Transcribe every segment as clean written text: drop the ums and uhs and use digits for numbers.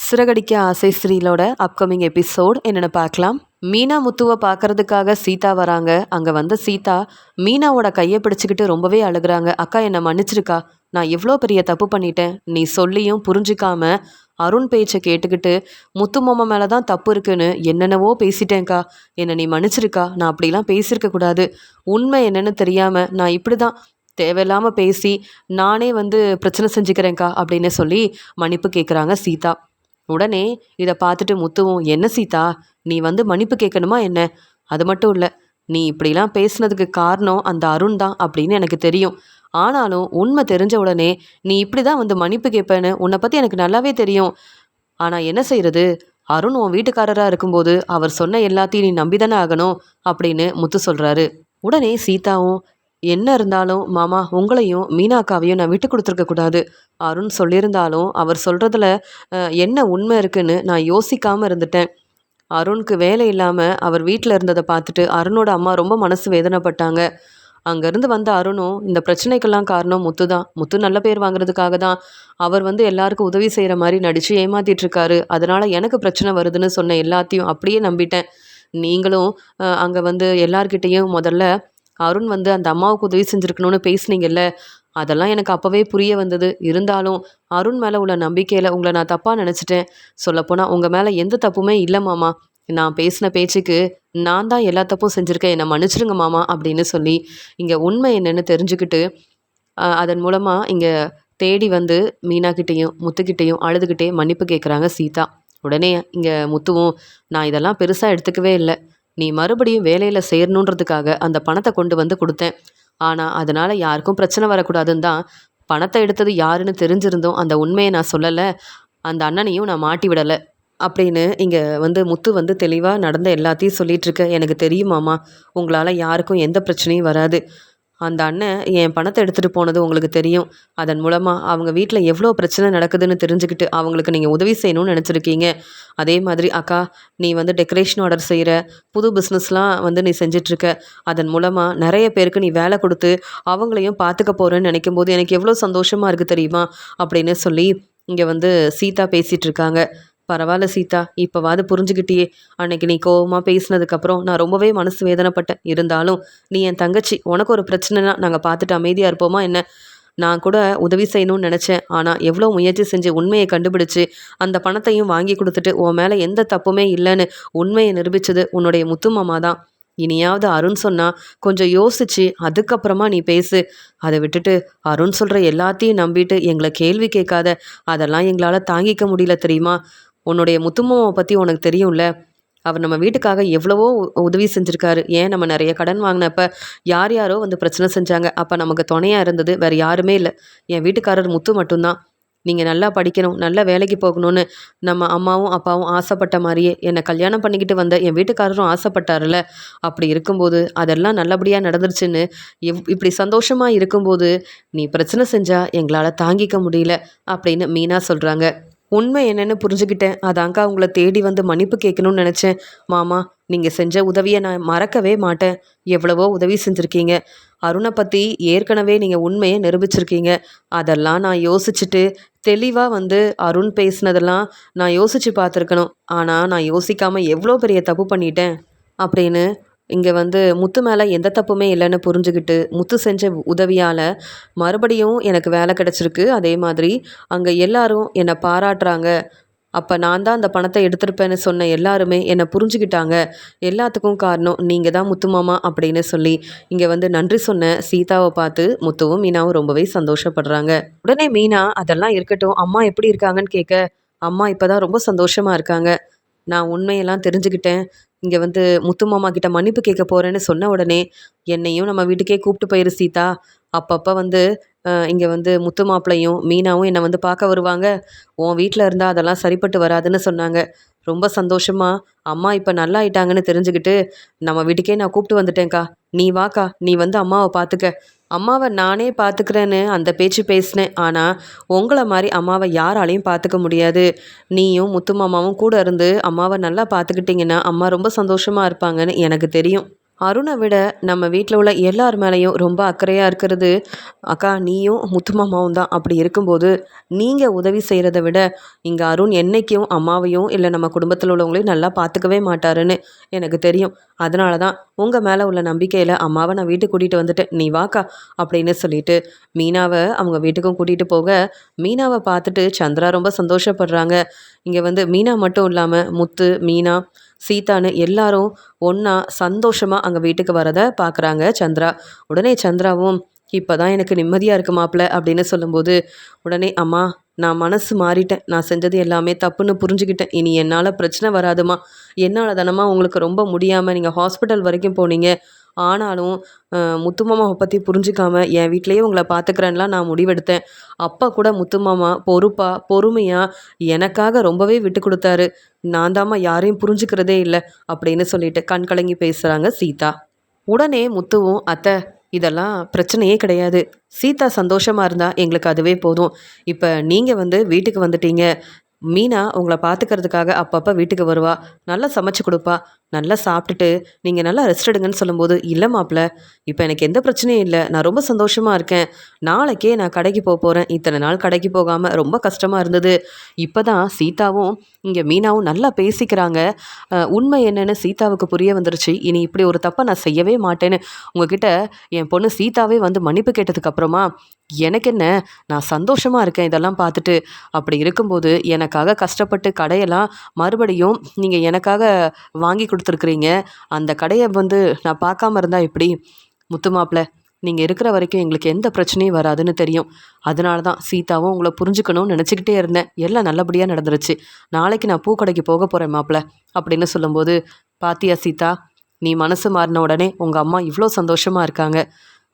சிறகடிக்க ஆசை ஸ்ரீலோட upcoming episode என்னென்னு பார்க்கலாம். மீனா முத்துவை பார்க்கறதுக்காக சீதா வராங்க. அங்கே வந்த சீதா மீனாவோட கையை பிடிச்சிக்கிட்டு ரொம்பவே அழுகுறாங்க. அக்கா என்னை மன்னிச்சிருக்கா, நான் எவ்வளோ பெரிய தப்பு பண்ணிட்டேன். நீ சொல்லியும் புரிஞ்சிக்காம அருண் பேச்சை கேட்டுக்கிட்டு முத்து மாமா மேலே தான் தப்பு இருக்குன்னு என்னென்னவோ பேசிட்டேன்க்கா, என்னை நீ மன்னிச்சிருக்கா. நான் அப்படிலாம் பேசியிருக்க கூடாது. உண்மை என்னன்னு தெரியாமல் நான் இப்படி தான் தேவையில்லாமல் பேசி நானே பிரச்சனை செஞ்சுக்கிறேன்க்கா அப்படின்னு சொல்லி மன்னிப்பு கேட்குறாங்க சீதா. உடனே இதை பார்த்துட்டு முத்துவும், என்ன சீதா, நீ மன்னிப்பு கேட்கணுமா என்ன? அது மட்டும் இல்லை, நீ இப்படிலாம் பேசுனதுக்கு காரணம் அந்த அருண் தான் அப்படின்னு எனக்கு தெரியும். ஆனாலும் உண்மை தெரிஞ்ச உடனே நீ இப்படி தான் மன்னிப்பு கேட்பேன்னு உன்னை பற்றி எனக்கு நல்லாவே தெரியும். ஆனால் என்ன செய்யறது, அருண் உன் வீட்டுக்காரராக இருக்கும்போது அவர் சொன்ன எல்லாத்தையும் நீ நம்பிதானே ஆகணும் அப்படின்னு முத்து சொல்கிறாரு. உடனே சீதாவும், என்ன இருந்தாலும் மாமா உங்களையும் மீனாக்காவையும் நான் விட்டு கொடுத்துருக்க கூடாது. அருண் சொல்லியிருந்தாலும் அவர் சொல்கிறதுல என்ன உண்மை இருக்குன்னு நான் யோசிக்காமல் இருந்துட்டேன். அருணுக்கு வேலை இல்லாமல் அவர் வீட்டில் இருந்ததை பார்த்துட்டு அருணோட அம்மா ரொம்ப மனசு வேதனைப்பட்டாங்க. அங்கேருந்து வந்த அருணும் இந்த பிரச்சனைக்கெல்லாம் காரணம் முத்து தான். முத்து நல்ல பேர் வாங்குறதுக்காக தான் அவர் எல்லாருக்கும் உதவி செய்கிற மாதிரி நடித்து ஏமாத்திட்டு இருக்காரு. அதனால் எனக்கு பிரச்சனை வருதுன்னு சொன்ன எல்லாத்தையும் அப்படியே நம்பிட்டேன். நீங்களும் அங்கே எல்லார்கிட்டேயும் முதல்ல அருண் அந்த அம்மாவுக்கு உதவி செஞ்சுருக்கணும்னு பேசுனீங்கல்ல, அதெல்லாம் எனக்கு அப்போவே புரிய வந்தது. இருந்தாலும் அருண் மேலே உள்ள நம்பிக்கையில் உங்களை நான் தப்பாக நினச்சிட்டேன். சொல்லப்போனால் உங்கள் மேலே எந்த தப்புமே இல்லை மாமா. நான் பேசின பேச்சுக்கு நான் தான் எல்லா தப்பும் செஞ்சுருக்கேன், என்னை மன்னிச்சிருங்க மாமா அப்படின்னு சொல்லி இங்கே உண்மை என்னன்னு தெரிஞ்சுக்கிட்டு அதன் மூலமாக இங்கே தேடி மீனாக்கிட்டேயும் முத்துக்கிட்டேயும் அழுதுகிட்டே மன்னிப்பு கேட்குறாங்க சீதா. உடனே இங்கே முத்துவும், நான் இதெல்லாம் பெருசாக எடுத்துக்கவே இல்லை. நீ மறுபடியும் வேலையில் சேரணுன்றதுக்காக அந்த பணத்தை கொண்டு கொடுத்தேன். ஆனால் அதனால் யாருக்கும் பிரச்சனை வரக்கூடாதுன்னு தான் பணத்தை எடுத்தது யாருன்னு தெரிஞ்சிருந்தோம் அந்த உண்மையை நான் சொல்லலை. அந்த அண்ணனையும் நான் மாட்டி விடலை அப்படின்னு இங்கே முத்து தெளிவாக நடந்த எல்லாத்தையும் சொல்லிகிட்ருக்க. எனக்கு தெரியுமாம்மா, உங்களால் யாருக்கும் எந்த பிரச்சனையும் வராது. அந்த அண்ணன் என் பணத்தை எடுத்துகிட்டு போனது உங்களுக்கு தெரியும். அதன் மூலமாக அவங்க வீட்டில் எவ்வளோ பிரச்சனை நடக்குதுன்னு தெரிஞ்சுக்கிட்டு அவங்களுக்கு நீங்கள் உதவி செய்யணும்னு நினச்சிருக்கீங்க. அதே மாதிரி அக்கா, நீ டெக்கரேஷன் ஆர்டர் செய்கிற, புது பிஸ்னஸ்லாம் நீ செஞ்சிட்ருக்க. அதன் மூலமாக நிறைய பேருக்கு நீ வேலை கொடுத்து அவங்களையும் பார்த்துக்க போகிறேன்னு நினைக்கும் போது எனக்கு எவ்வளோ சந்தோஷமாக இருக்குது தெரியுமா அப்படின்னு சொல்லி இங்கே சீதா பேசிகிட்டு இருக்காங்க. பரவாயில்ல சீதா, இப்போவாது புரிஞ்சுக்கிட்டியே. அன்னைக்கு நீ கோவமாக பேசினதுக்கப்புறம் நான் ரொம்பவே மனசு வேதனைப்பட்டேன். இருந்தாலும் நீ என் தங்கச்சி, உனக்கு ஒரு பிரச்சனைனா நாங்கள் பார்த்துட்டு அமைதியாக இருப்போமா என்ன? நான் கூட உதவி செய்யணும்னு நினச்சேன். ஆனால் எவ்வளோ முயற்சி செஞ்சு உண்மையை கண்டுபிடிச்சு அந்த பணத்தையும் வாங்கி கொடுத்துட்டு உன் மேலே எந்த தப்புமே இல்லைன்னு உண்மையை நிரூபித்தது உன்னுடைய முத்து மாமா தான். இனியாவது அருண் சொன்னால் கொஞ்சம் யோசிச்சு அதுக்கப்புறமா நீ பேசு. அதை விட்டுட்டு அருண் சொல்கிற எல்லாத்தையும் நம்பிட்டு எங்களை கேள்வி கேட்காத. அதெல்லாம் எங்களால் தாங்கிக்க முடியல தெரியுமா? உன்னுடைய முத்துமாவை பற்றி உனக்கு தெரியும்ல, அவர் நம்ம வீட்டுக்காக எவ்வளவோ உதவி செஞ்சுருக்காரு. ஏன் நம்ம நிறைய கடன் வாங்கினப்ப யார் யாரோ பிரச்சனை செஞ்சாங்க. அப்போ நமக்கு துணையாக இருந்தது வேறு யாருமே இல்லை, என் வீட்டுக்காரர் முத்து மட்டும்தான். நீங்கள் நல்லா படிக்கணும், நல்ல வேலைக்கு போகணும்னு நம்ம அம்மாவும் அப்பாவும் ஆசைப்பட்ட மாதிரியே என்னை கல்யாணம் பண்ணிக்கிட்டு வந்த என் வீட்டுக்காரரும் ஆசைப்பட்டார்ல. அப்படி இருக்கும்போது அதெல்லாம் நல்லபடியாக நடந்துருச்சுன்னு இப்படி சந்தோஷமாக இருக்கும்போது நீ பிரச்சனை செஞ்சால் எங்களால் தாங்கிக்க முடியல அப்படின்னு மீனா சொல்கிறாங்க. உண்மை என்னென்னு புரிஞ்சுக்கிட்டேன். அதாங்க்கா உங்களை தேடி மன்னிப்பு கேட்கணும்னு நினச்சேன். மாமா, நீங்கள் செஞ்ச உதவியை நான் மறக்கவே மாட்டேன். எவ்வளவோ உதவி செஞ்சுருக்கீங்க. அருணை பற்றி ஏற்கனவே நீங்கள் உண்மையை நிரூபிச்சிருக்கீங்க. அதெல்லாம் நான் யோசிச்சுட்டு தெளிவாக அருண் பேசினதெல்லாம் நான் யோசித்து பார்த்துருக்கணும். ஆனால் நான் யோசிக்காமல் எவ்வளோ பெரிய தப்பு பண்ணிட்டேன் அப்படின்னு இங்கே முத்து மேலே எந்த தப்புமே இல்லைன்னு புரிஞ்சுக்கிட்டு முத்து செஞ்ச உதவியால் மறுபடியும் எனக்கு வேலை கிடச்சிருக்கு. அதே மாதிரி அங்கே எல்லாரும் என்னை பாராட்டுறாங்க. அப்போ நான் தான் அந்த பணத்தை எடுத்திருப்பேன்னு சொன்ன எல்லாருமே என்னை புரிஞ்சுக்கிட்டாங்க. எல்லாத்துக்கும் காரணம் நீங்கள் தான் முத்து மாமா அப்படின்னு சொல்லி இங்கே நன்றி சொன்ன சீதாவை பார்த்து முத்துவும் மீனாவும் ரொம்பவே சந்தோஷப்படுறாங்க. உடனே மீனா, அதெல்லாம் இருக்கட்டும், அம்மா எப்படி இருக்காங்கன்னு கேட்க, அம்மா இப்போ தான் ரொம்ப சந்தோஷமாக இருக்காங்க. நான் உண்மையெல்லாம் தெரிஞ்சுக்கிட்டேன். இங்கே முத்து மாமா கிட்ட மன்னிப்பு கேட்க போகிறேன்னு சொன்ன உடனே என்னையும் நம்ம வீட்டுக்கே கூப்பிட்டு போயிரு சீதா. அப்பப்போ இங்கே முத்து மாப்பிளையும் மீனாவும் என்னை பார்க்க வருவாங்க. உன் வீட்டில் இருந்தால் அதெல்லாம் சரிப்பட்டு வராதுன்னு சொன்னாங்க. ரொம்ப சந்தோஷமா அம்மா இப்போ நல்லா ஆயிட்டாங்கன்னு தெரிஞ்சுக்கிட்டு நம்ம வீட்டுக்கே நான் கூப்பிட்டு வந்துட்டேன்க்கா. நீ வாக்கா, நீ அம்மாவை பார்த்துக்க. அம்மாவை நானே பார்த்துக்கிறேன்னு அந்த பேச்சு பேசினேன். ஆனால் உங்களை மாதிரி அம்மாவை யாராலையும் பார்த்துக்க முடியாது. நீயும் முத்து மாமாவும் கூட இருந்து அம்மாவை நல்லா பார்த்துக்கிட்டிங்கன்னா அம்மா ரொம்ப சந்தோஷமாக இருப்பாங்கன்னு எனக்கு தெரியும். அருணை விட நம்ம வீட்டில் உள்ள எல்லார் மேலேயும் ரொம்ப அக்கறையாக இருக்கிறது அக்கா நீயும் முத்துமாமாவும் தான். அப்படி இருக்கும்போது நீங்கள் உதவி செய்கிறத விட இங்கே அருண் என்னைக்கும் அம்மாவையும் இல்லை நம்ம குடும்பத்தில் உள்ளவங்களையும் நல்லா பார்த்துக்கவே மாட்டாருன்னு எனக்கு தெரியும். அதனால தான் உங்கள் மேலே உள்ள நம்பிக்கையில் அம்மாவை நான் வீட்டுக்கு கூட்டிகிட்டு வந்துட்டேன், நீ வாக்கா அப்படின்னு சொல்லிட்டு மீனாவை அவங்க வீட்டுக்கும் கூட்டிகிட்டு போக மீனாவை பார்த்துட்டு சந்திரா ரொம்ப சந்தோஷப்படுறாங்க. இங்கே வந்து மீனா மட்டும் இல்லாமல் முத்து, மீனா, சீதான்னு எல்லாரும் ஒன்றா சந்தோஷமாக அங்கே வீட்டுக்கு வரதை பார்க்குறாங்க சந்திரா. உடனே சந்திராவும் இப்போ தான் எனக்கு நிம்மதியாக இருக்கு மாப்பிள்ள அப்படின்னு சொல்லும்போது உடனே அம்மா நான் மனசு மாறிட்டேன், நான் செஞ்சது எல்லாமே தப்புன்னு புரிஞ்சுக்கிட்டேன், இனி என்னால் பிரச்சனை வராதுமா. என்னால் தானம்மா உங்களுக்கு ரொம்ப முடியாமல் நீங்கள் ஹாஸ்பிட்டல் வரைக்கும் போனீங்க. ஆனாலும் முத்துமாமாவை பற்றி புரிஞ்சுக்காம என் வீட்டிலேயே உங்களை பார்த்துக்கிறேன்லாம் நான் முடிவெடுத்தேன். அப்போ கூட முத்துமாமா பொறுப்பாக பொறுமையாக எனக்காக ரொம்பவே விட்டு கொடுத்தாரு. நான் தாம்மா யாரையும் புரிஞ்சுக்கிறதே இல்லை அப்படின்னு சொல்லிட்டு கண் கலங்கி பேசுகிறாங்க சீதா. உடனே முத்துவும் அத்தை இதெல்லாம் பிரச்சனையே கிடையாது, சீதா சந்தோஷமாக இருந்தால் எங்களுக்கு அதுவே போதும். இப்போ நீங்கள் வந்து வீட்டுக்கு வந்துட்டீங்க, மீனா உங்களை பார்த்துக்கிறதுக்காக அப்பப்போ வீட்டுக்கு வருவா, நல்லா சமைச்சு கொடுப்பா, நல்லா சாப்பிட்டுட்டு நீங்கள் நல்லா ரெஸ்ட் எடுங்கன்னு சொல்லும்போது இல்லை மாப்பிள்ள இப்போ எனக்கு எந்த பிரச்சனையும் இல்லை, நான் ரொம்ப சந்தோஷமாக இருக்கேன், நாளைக்கே நான் கடைக்கு போக போகிறேன், இத்தனை நாள் கடைக்கு போகாமல் ரொம்ப கஷ்டமாக இருந்தது. இப்போ தான் சீதாவும் இங்கே மீனாவும் நல்லா பேசிக்கிறாங்க. உண்மை என்னன்னு சீதாவுக்கு புரிய வந்துருச்சு. இனி இப்படி ஒரு தப்பை நான் செய்யவே மாட்டேன்னு உங்ககிட்ட என் பொண்ணு சீதாவே வந்து மன்னிப்பு கேட்டதுக்கு அப்புறமா எனக்கு என்ன, நான் சந்தோஷமாக இருக்கேன் இதெல்லாம் பார்த்துட்டு. அப்படி இருக்கும்போது எனக்காக கஷ்டப்பட்டு கடையெல்லாம் மறுபடியும் நீங்கள் எனக்காக வாங்கி கொடுத்துருக்குறீங்க, அந்த கடையை வந்து நான் பார்க்காம இருந்தால் எப்படி? முத்து மாப்பிள்ள நீங்கள் இருக்கிற வரைக்கும் எங்களுக்கு எந்த பிரச்சனையும் வராதுன்னு தெரியும். அதனால தான் சீதாவும் உங்களை புரிஞ்சுக்கணும்னு நினச்சிக்கிட்டே இருந்தேன். எல்லாம் நல்லபடியாக நடந்துருச்சு. நாளைக்கு நான் பூக்கடைக்கு போக போகிறேன் மாப்பிள்ள அப்படின்னு சொல்லும்போது பாத்தியா சீதா, நீ மனசு மாறின உடனே உங்கள் அம்மா இவ்வளோ சந்தோஷமாக இருக்காங்க.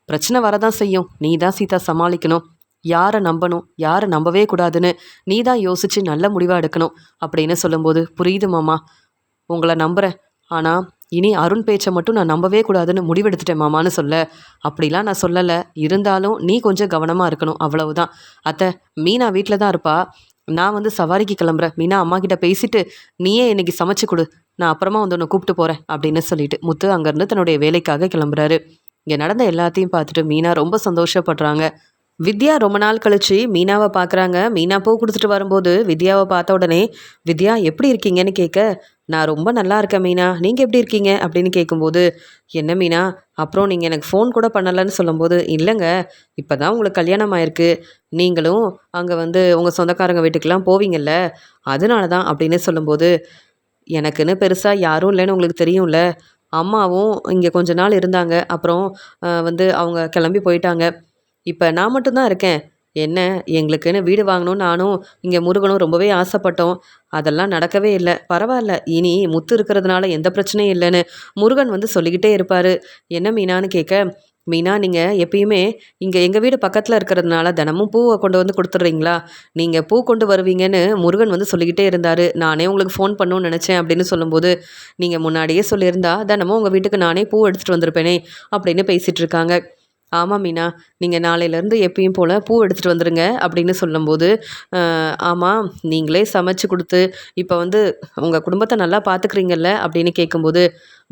பிரச்சனை வரதான் செய்யும், நீ தான் சீதா சமாளிக்கணும். யாரை நம்பணும் யாரை நம்பவே கூடாதுன்னு நீ தான் யோசித்து நல்ல முடிவாக எடுக்கணும் அப்படின்னு சொல்லும்போது புரியுது மாமா, உங்களை நம்புகிறேன். ஆனால் இனி அருண் பேச்சை மட்டும் நான் நம்பவே கூடாதுன்னு முடிவெடுத்துட்டேன் மாமான்னு சொல்ல. அப்படிலாம் நான் சொல்லலை, இருந்தாலும் நீ கொஞ்சம் கவனமாக இருக்கணும் அவ்வளவுதான். அத்தை மீனா வீட்டில் தான் இருப்பா, நான் வந்து சவாரிக்கு கிளம்புறேன், மீனா அம்மா கிட்ட பேசிட்டு நீயே இன்னைக்கு சமைச்சு கொடு, நான் அப்புறமா வந்து உன்னை கூப்பிட்டு போகிறேன் அப்படின்னு சொல்லிட்டு முத்து அங்கேருந்து தன்னுடைய வேலைக்காக கிளம்புறாரு. இங்கே நடந்த எல்லாத்தையும் பார்த்துட்டு மீனா ரொம்ப சந்தோஷப்படுறாங்க. வித்யா ரொம்ப நாள் கழிச்சு மீனாவை பார்க்குறாங்க. மீனா பூ கொடுத்துட்டு வரும்போது வித்யாவை பார்த்த உடனே வித்யா எப்படி இருக்கீங்கன்னு கேட்க, நான் ரொம்ப நல்லா இருக்கேன் மீனா, நீங்கள் எப்படி இருக்கீங்க அப்படின்னு கேட்கும்போது, என்ன மீனா அப்புறம் நீங்கள் எனக்கு ஃபோன் கூட பண்ணலைன்னு சொல்லும்போது, இல்லைங்க இப்போ தான் உங்களுக்கு கல்யாணம் ஆயிருக்கு, நீங்களும் அங்கே வந்து உங்கள் சொந்தக்காரங்க வீட்டுக்கெலாம் போவீங்கள்ல, அதனால தான் அப்படின்னு சொல்லும்போது, எனக்குன்னு பெருசாக யாரும் இல்லைன்னு உங்களுக்கு தெரியும்ல, அம்மாவும் இங்கே கொஞ்ச நாள் இருந்தாங்க, அப்புறம் வந்து அவங்க கிளம்பி போயிட்டாங்க, இப்போ நான் மட்டும்தான் இருக்கேன். என்ன எங்களுக்குன்னு வீடு வாங்கணும்னு நானும் இங்கே முருகனும் ரொம்பவே ஆசைப்பட்டோம், அதெல்லாம் நடக்கவே இல்லை. பரவாயில்ல, இனி முத்து இருக்கிறதுனால எந்த பிரச்சனையும் இல்லைன்னு முருகன் வந்து சொல்லிக்கிட்டே இருப்பார். என்ன மீனான்னு கேட்க, மீனா நீங்கள் எப்பயுமே இங்கே எங்கள் வீடு பக்கத்தில் இருக்கிறதுனால தினமும் பூவை கொண்டு வந்து கொடுத்துட்றீங்களா, நீங்கள் பூ கொண்டு வருவீங்கன்னு முருகன் வந்து சொல்லிக்கிட்டே இருந்தார், நானே உங்களுக்கு ஃபோன் பண்ணணும்னு நினச்சேன் அப்படின்னு சொல்லும்போது, நீங்கள் முன்னாடியே சொல்லியிருந்தா தினமும் உங்கள் வீட்டுக்கு நானே பூ எடுத்துகிட்டு வந்திருப்பேனே அப்படின்னு பேசிகிட்டு இருக்காங்க. ஆமாம் மீனா, நீங்கள் நாளையிலேருந்து எப்பயும் போல் பூ எடுத்துகிட்டு வந்துடுங்க அப்படின்னு சொல்லும்போது, ஆமாம் நீங்களே சமைச்சு கொடுத்து இப்போ வந்து உங்கள் குடும்பத்தை நல்லா பார்த்துக்கிறீங்கல்ல அப்படின்னு கேட்கும்போது,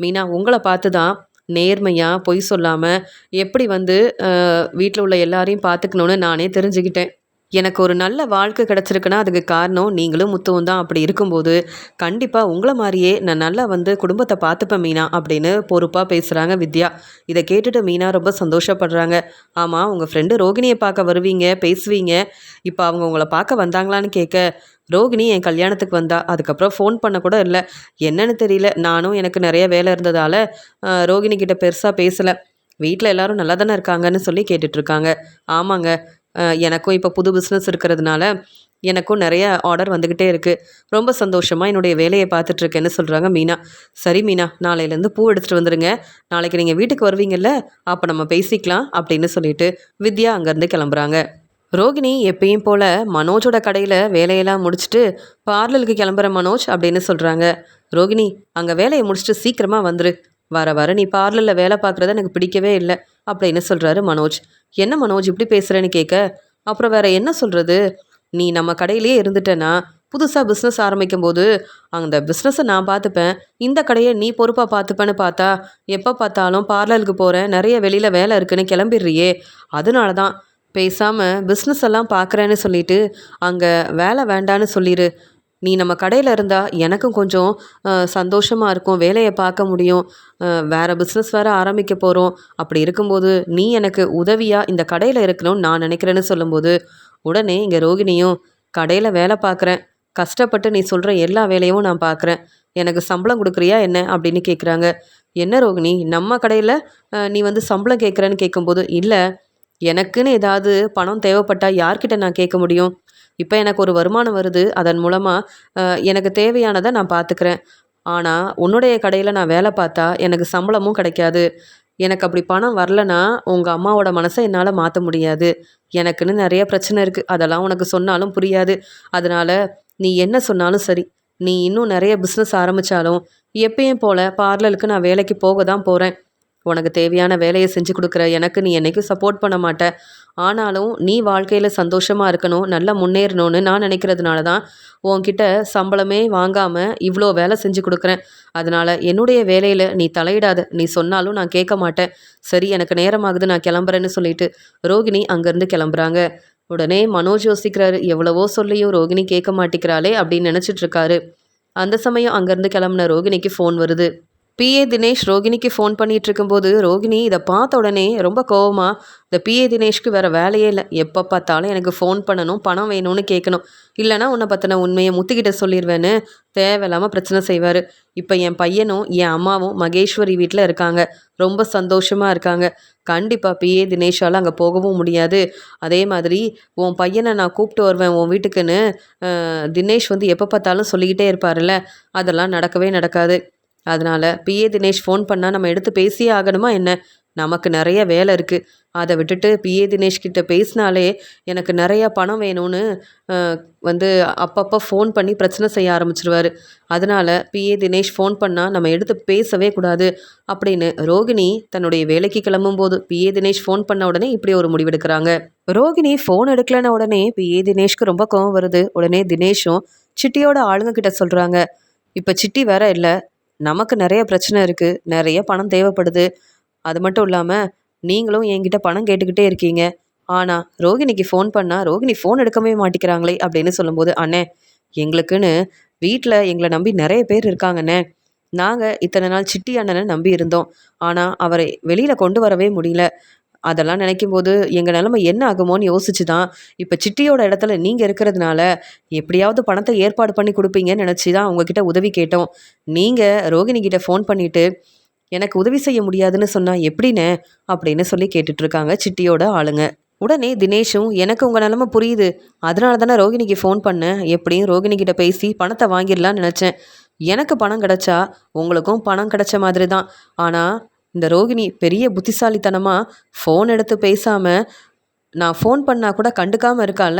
மீனா உங்களை பார்த்து தான் நேர்மையாக பொய் சொல்லாமல் எப்படி வந்து வீட்டில் உள்ள எல்லாரையும் பார்த்துக்கணுன்னு நானே தெரிஞ்சுக்கிட்டேன். எனக்கு ஒரு நல்ல வாழ்க்கை கிடச்சிருக்குன்னா அதுக்கு காரணம் நீங்களும் முத்துவும் தான். அப்படி இருக்கும்போது கண்டிப்பாக உங்களை மாதிரியே நான் நல்லா வந்து குடும்பத்தை பார்த்துப்பேன் மீனா அப்படின்னு பொறுப்பாக பேசுகிறாங்க வித்யா. இதை கேட்டுட்டு மீனா ரொம்ப சந்தோஷப்படுறாங்க. ஆமாம் உங்கள் ஃப்ரெண்டு ரோகிணியை பார்க்க வருவீங்க பேசுவீங்க, இப்போ அவங்க உங்களை பார்க்க வந்தாங்களான்னு கேட்க, ரோகிணி என் கல்யாணத்துக்கு வந்தா, அதுக்கப்புறம் ஃபோன் பண்ண கூட இல்லை, என்னன்னு தெரியல, நானும் எனக்கு நிறைய வேலை இருந்ததால் ரோகிணி கிட்ட பெருசாக பேசலை, வீட்டில் எல்லாரும் நல்லா தானே இருக்காங்கன்னு சொல்லி கேட்டுட்ருக்காங்க. ஆமாங்க, எனக்கும் இப்போ புது பிஸ்னஸ் இருக்கிறதுனால எனக்கும் நிறைய ஆர்டர் வந்துக்கிட்டே இருக்குது, ரொம்ப சந்தோஷமாக என்னுடைய வேலையை பார்த்துட்ருக்கேன்னு சொல்கிறாங்க மீனா. சரி மீனா, நாளையிலேருந்து பூ எடுத்துகிட்டு வந்துடுங்க, நாளைக்கு நீங்கள் வீட்டுக்கு வருவீங்கள்ல அப்போ நம்ம பேசிக்கலாம் அப்படின்னு சொல்லிட்டு வித்யா அங்கேருந்து கிளம்புறாங்க. ரோகிணி எப்பயும் போல் மனோஜோட கடையில் வேலையெல்லாம் முடிச்சுட்டு பார்லருக்கு கிளம்புற மனோஜ் அப்படின்னு சொல்கிறாங்க. ரோகிணி அங்கே வேலையை முடிச்சுட்டு சீக்கிரமாக வந்துரு, வர வர நீ பார்லரில் வேலை பார்க்குறத எனக்கு பிடிக்கவே இல்லை அப்படின்னு சொல்கிறாரு மனோஜ். என்ன மனோஜ் இப்படி பேசுகிறேன்னு கேட்க, அப்புறம் வேற என்ன சொல்கிறது, நீ நம்ம கடையிலேயே இருந்துட்டேன்னா புதுசாக பிஸ்னஸ் ஆரம்பிக்கும்போது அந்த பிஸ்னஸை நான் பார்த்துப்பேன், இந்த கடையை நீ பொறுப்பாக பார்த்துப்பேன்னு பார்த்தா எப்போ பார்த்தாலும் பார்லருக்கு போகிறேன், நிறைய வெளியில் வேலை இருக்குன்னு கிளம்பிடுறியே. அதனால தான் பேசாமல் பிஸ்னஸ் எல்லாம் பார்க்குறேன்னு சொல்லிட்டு அங்கே வேலை வேண்டான்னு சொல்லிடு. நீ நம்ம கடையில் இருந்தால் எனக்கும் கொஞ்சம் சந்தோஷமாக இருக்கும், வேலையை பார்க்க முடியும். வேறு பிஸ்னஸ் வேறு ஆரம்பிக்க போகிறோம். அப்படி இருக்கும்போது நீ எனக்கு உதவியாக இந்த கடையில் இருக்கணும்னு நான் நினைக்கிறேன்னு சொல்லும்போது உடனே இங்கே ரோகிணியும், கடையில் வேலை பார்க்குறேன், கஷ்டப்பட்டு நீ சொல்கிற எல்லா வேலையும் நான் பார்க்குறேன், எனக்கு சம்பளம் கொடுக்குறியா என்ன அப்படின்னு கேட்குறாங்க. என்ன ரோகிணி, நம்ம கடையில் நீ வந்து சம்பளம் கேட்குறேன்னு கேட்கும்போது, இல்லை எனக்குன்னு ஏதாவது பணம் தேவைப்பட்டால் யார்கிட்ட நான் கேட்க முடியும்? இப்போ எனக்கு ஒரு வருமானம் வருது, அதன் மூலமாக எனக்கு தேவையானதை நான் பார்த்துக்கிறேன். ஆனால் உன்னுடைய கடையில் நான் வேலை பார்த்தா எனக்கு சம்பளமும் கிடைக்காது. எனக்கு அப்படி பணம் வரலனா உங்கள் அம்மாவோட மனசை என்னால் மாற்ற முடியாது. எனக்குன்னு நிறைய பிரச்சனை இருக்குது, அதெல்லாம் உனக்கு சொன்னாலும் புரியாது. அதனால் நீ என்ன சொன்னாலும் சரி, நீ இன்னும் நிறைய பிஸ்னஸ் ஆரம்பித்தாலும் எப்பயும் போல் பார்லருக்கு நான் வேலைக்கு போக தான் போகிறேன். உனக்கு தேவையான வேலையை செஞ்சு கொடுக்குற எனக்கு நீ என்றைக்கும் சப்போர்ட் பண்ண மாட்ட. ஆனாலும் நீ வாழ்க்கையில் சந்தோஷமாக இருக்கணும், நல்லா முன்னேறணும்னு நான் நினைக்கிறதுனால தான் உன்கிட்ட சம்பளமே வாங்காமல் இவ்வளோ வேலை செஞ்சு கொடுக்குறேன். அதனால் என்னுடைய வேலையில் நீ தலையிடாத, நீ சொன்னாலும் நான் கேட்க மாட்டேன். சரி, எனக்கு நேரமாகுது, நான் கிளம்புறேன்னு சொல்லிட்டு ரோகிணி அங்கேருந்து கிளம்புறாங்க. உடனே மனோஜ் யோசிக்கிறாரு, எவ்வளவோ சொல்லியும் ரோகிணி கேட்க மாட்டேங்கிறாளே அப்படின்னு நினச்சிட்ருக்காரு. அந்த சமயம் அங்கேருந்து கிளம்புன ரோகிணிக்கு ஃபோன் வருது. பிஏ தினேஷ் ரோகிணிக்கு ஃபோன் பண்ணிகிட்டு இருக்கும்போது ரோகிணி இதை பார்த்த உடனே ரொம்ப கோவமாக, இந்த பிஏ தினேஷ்க்கு வேறு வேலையே இல்லை, எப்போ பார்த்தாலும் எனக்கு ஃபோன் பண்ணணும், பணம் வேணும்னு கேட்கணும், இல்லைனா உன்னை பற்றின உண்மையை முத்துக்கிட்ட சொல்லிடுவேன்னு தேவையில்லாமல் பிரச்சனை செய்வார். இப்போ என் பையனும் என் அம்மாவும் மகேஸ்வரி வீட்டில் இருக்காங்க, ரொம்ப சந்தோஷமாக இருக்காங்க. கண்டிப்பாக பிஏ தினேஷால் அங்கே போகவும் முடியாது. அதே மாதிரி உன் பையனை நான் கூப்பிட்டு வருவேன் உன் வீட்டுக்குன்னு தினேஷ் வந்து எப்போ பார்த்தாலும் சொல்லிக்கிட்டே இருப்பார்ல, அதெல்லாம் நடக்கவே நடக்காது. அதனால் பிஏ தினேஷ் ஃபோன் பண்ணால் நம்ம எடுத்து பேசியே ஆகணுமா என்ன? நமக்கு நிறைய வேலை இருக்குது, அதை விட்டுட்டு பிஏ தினேஷ் கிட்ட பேசினாலே எனக்கு நிறையா பணம் வேணும்னு வந்து அப்பப்போ ஃபோன் பண்ணி பிரச்சனை செய்ய ஆரம்பிச்சிருவார். அதனால் பிஏ தினேஷ் ஃபோன் பண்ணால் நம்ம எடுத்து பேசவே கூடாது அப்படின்னு ரோகிணி தன்னுடைய வேலைக்கு கிளம்பும்போது பிஏ தினேஷ் ஃபோன் பண்ண உடனே இப்படி ஒரு முடிவெடுக்கிறாங்க. ரோகிணி ஃபோன் எடுக்கலன உடனே பிஏ தினேஷ்க்கு ரொம்ப கோவம் வருது. உடனே தினேஷும் சிட்டியோட ஆளுங்க கிட்ட சொல்கிறாங்க, இப்போ சிட்டி வேற இல்லை, நமக்கு நிறைய பிரச்சனை இருக்குது, நிறைய பணம் தேவைப்படுது. அது மட்டும் இல்லாமல் நீங்களும் என்கிட்ட பணம் கேட்டுக்கிட்டே இருக்கீங்க. ஆனால் ரோகிணிக்கு ஃபோன் பண்ணால் ரோகிணி ஃபோன் எடுக்கவே மாட்டேங்கிறாங்களே அப்படின்னு சொல்லும்போது, அண்ணே எங்களுக்குன்னு வீட்டில் எங்களை நம்பி நிறைய பேர் இருக்காங்கண்ணே. நாங்கள் இத்தனை நாள் சிட்டி அண்ணனை நம்பி இருந்தோம், ஆனால் அவரை வெளியில் கொண்டு வரவே முடியல. அதெல்லாம் நினைக்கும்போது எங்கள் நிலைமை என்ன ஆகுமோன்னு யோசிச்சு தான் இப்போ சிட்டியோட இடத்துல நீங்கள் இருக்கிறதுனால எப்படியாவது பணத்தை ஏற்பாடு பண்ணி கொடுப்பீங்கன்னு நினச்சி தான் உங்ககிட்ட உதவி கேட்டோம். நீங்கள் ரோகிணிகிட்ட ஃபோன் பண்ணிவிட்டு எனக்கு உதவி செய்ய முடியாதுன்னு சொன்னால் எப்படின்னு அப்படின்னு சொல்லி கேட்டுட்ருக்காங்க சிட்டியோட ஆளுங்க. உடனே தினேஷும், எனக்கு உங்கள் நிலமை புரியுது, அதனால தானே ரோகிணிக்கு ஃபோன் பண்ணேன், எப்படியும் ரோகிணிகிட்ட பேசி பணத்தை வாங்கிடலான்னு நினச்சேன். எனக்கு பணம் கிடச்சா உங்களுக்கும் பணம் கிடச்ச மாதிரி தான். ஆனால் இந்த ரோகிணி பெரிய புத்திசாலித்தனமாக ஃபோன் எடுத்து பேசாமல் நான் ஃபோன் பண்ணால் கூட கண்டுக்காமல் இருக்கால,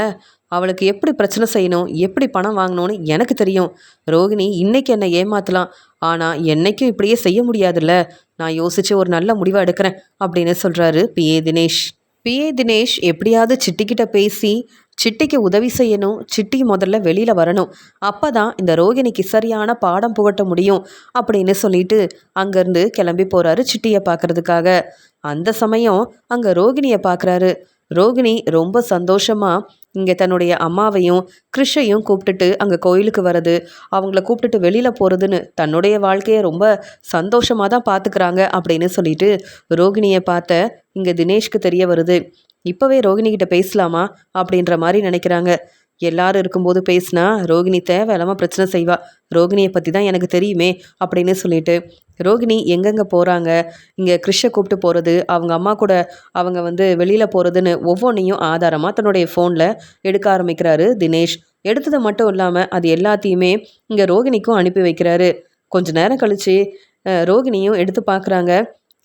அவளுக்கு எப்படி பிரச்சனை செய்யணும், எப்படி பணம் வாங்கணும்னு எனக்கு தெரியும். ரோகிணி இன்றைக்கி என்னை ஏமாற்றலாம், ஆனால் என்றைக்கும் இப்படியே செய்ய முடியாதுல்ல. நான் யோசித்து ஒரு நல்ல முடிவாக எடுக்கிறேன் அப்படின்னு சொல்கிறாரு பிஏ தினேஷ். பிஏ தினேஷ் எப்படியாவது சிட்டிக்கிட்ட பேசி சிட்டிக்கு உதவி செய்யணும், சிட்டி முதல்ல வெளியில் வரணும், அப்போ தான் இந்த ரோகிணிக்கு சரியான பாடம் புகட்ட முடியும் அப்படின்னு சொல்லிட்டு அங்கேருந்து கிளம்பி போகிறாரு சிட்டியை பார்க்குறதுக்காக. அந்த சமயம் அங்கே ரோகிணியை பார்க்குறாரு. ரோகிணி ரொம்ப சந்தோஷமாக இங்கே தன்னுடைய அம்மாவையும் கிருஷையும் கூப்பிட்டுட்டு அங்கே கோயிலுக்கு வர்றது, அவங்கள கூப்பிட்டுட்டு வெளியில் போகிறதுன்னு தன்னுடைய வாழ்க்கையை ரொம்ப சந்தோஷமாக தான் பார்த்துக்கிறாங்க அப்படின்னு சொல்லிட்டு ரோகிணியை பார்த்த இங்கே தினேஷ்க்கு தெரிய வருது. இப்போவே ரோகிணிகிட்ட பேசலாமா அப்படின்ற மாதிரி நினைக்கிறாங்க. எல்லாரும் இருக்கும்போது பேசினா ரோகிணி தேவையில்லாமல் பிரச்சனை செய்வா, ரோகிணியை பற்றி தான் எனக்கு தெரியுமே அப்படின்னு சொல்லிட்டு ரோகிணி எங்கெங்கே போகிறாங்க, இங்கே கிருஷ்ணை கூப்பிட்டு போகிறது, அவங்க அம்மா கூட அவங்க வந்து வெளியில் போகிறதுன்னு ஒவ்வொன்றையும் ஆதாரமாக தன்னுடைய ஃபோனில் எடுக்க ஆரம்பிக்கிறாரு தினேஷ். எடுத்தது மட்டும் இல்லாமல் அது எல்லாத்தையுமே இங்கே ரோகிணிக்கும் அனுப்பி வைக்கிறாரு. கொஞ்ச நேரம் கழித்து ரோகிணியும் எடுத்து பார்க்குறாங்க.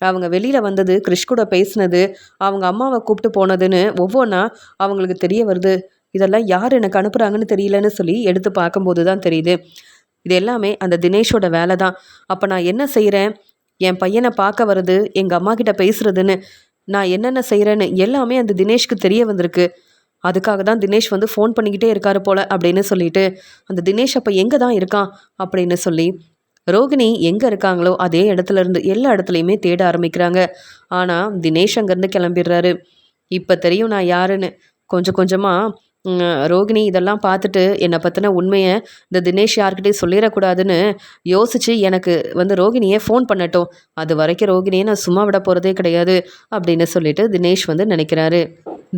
அவங்க வெளியில் வந்தது, கிருஷ் கூட பேசினது, அவங்க அம்மாவை கூப்பிட்டு போனதுன்னு ஒவ்வொன்றா அவங்களுக்கு தெரிய வருது. இதெல்லாம் யார் எனக்கு அனுப்புகிறாங்கன்னு தெரியலன்னு சொல்லி எடுத்து பார்க்கும்போது தான் தெரியுது, இது எல்லாமே அந்த தினேஷோட வேலை தான். அப்போ நான் என்ன செய்கிறேன், என் பையனை பார்க்க வர்றது, எங்கள் அம்மா கிட்ட பேசுகிறதுன்னு நான் என்னென்ன செய்கிறேன்னு எல்லாமே அந்த தினேஷ்க்கு தெரிய வந்திருக்கு. அதுக்காக தான் தினேஷ் வந்து ஃபோன் பண்ணிக்கிட்டே இருக்காரு போல அப்படின்னு சொல்லிட்டு, அந்த தினேஷ் அப்போ எங்கே தான் இருக்கான் அப்படின்னு சொல்லி ரோகிணி எங்கே இருக்காங்களோ அதே இடத்துல இருந்து எல்லா இடத்துலையுமே தேட ஆரம்பிக்கிறாங்க. ஆனால் தினேஷ் அங்கேருந்து கிளம்பிடுறாரு. இப்போ தெரியும் நான் யாருன்னு. கொஞ்சம் கொஞ்சமாக ரோகிணி இதெல்லாம் பார்த்துட்டு என்னை பற்றின உண்மையை இந்த தினேஷ் யார்கிட்டையும் சொல்லிடக்கூடாதுன்னு யோசித்து எனக்கு வந்து ரோகிணியை ஃபோன் பண்ணட்டும், அது வரைக்கும் ரோகிணியை நான் சும்மா விட போகிறதே கிடையாது அப்படின்னு சொல்லிட்டு தினேஷ் வந்து நினைக்கிறாரு.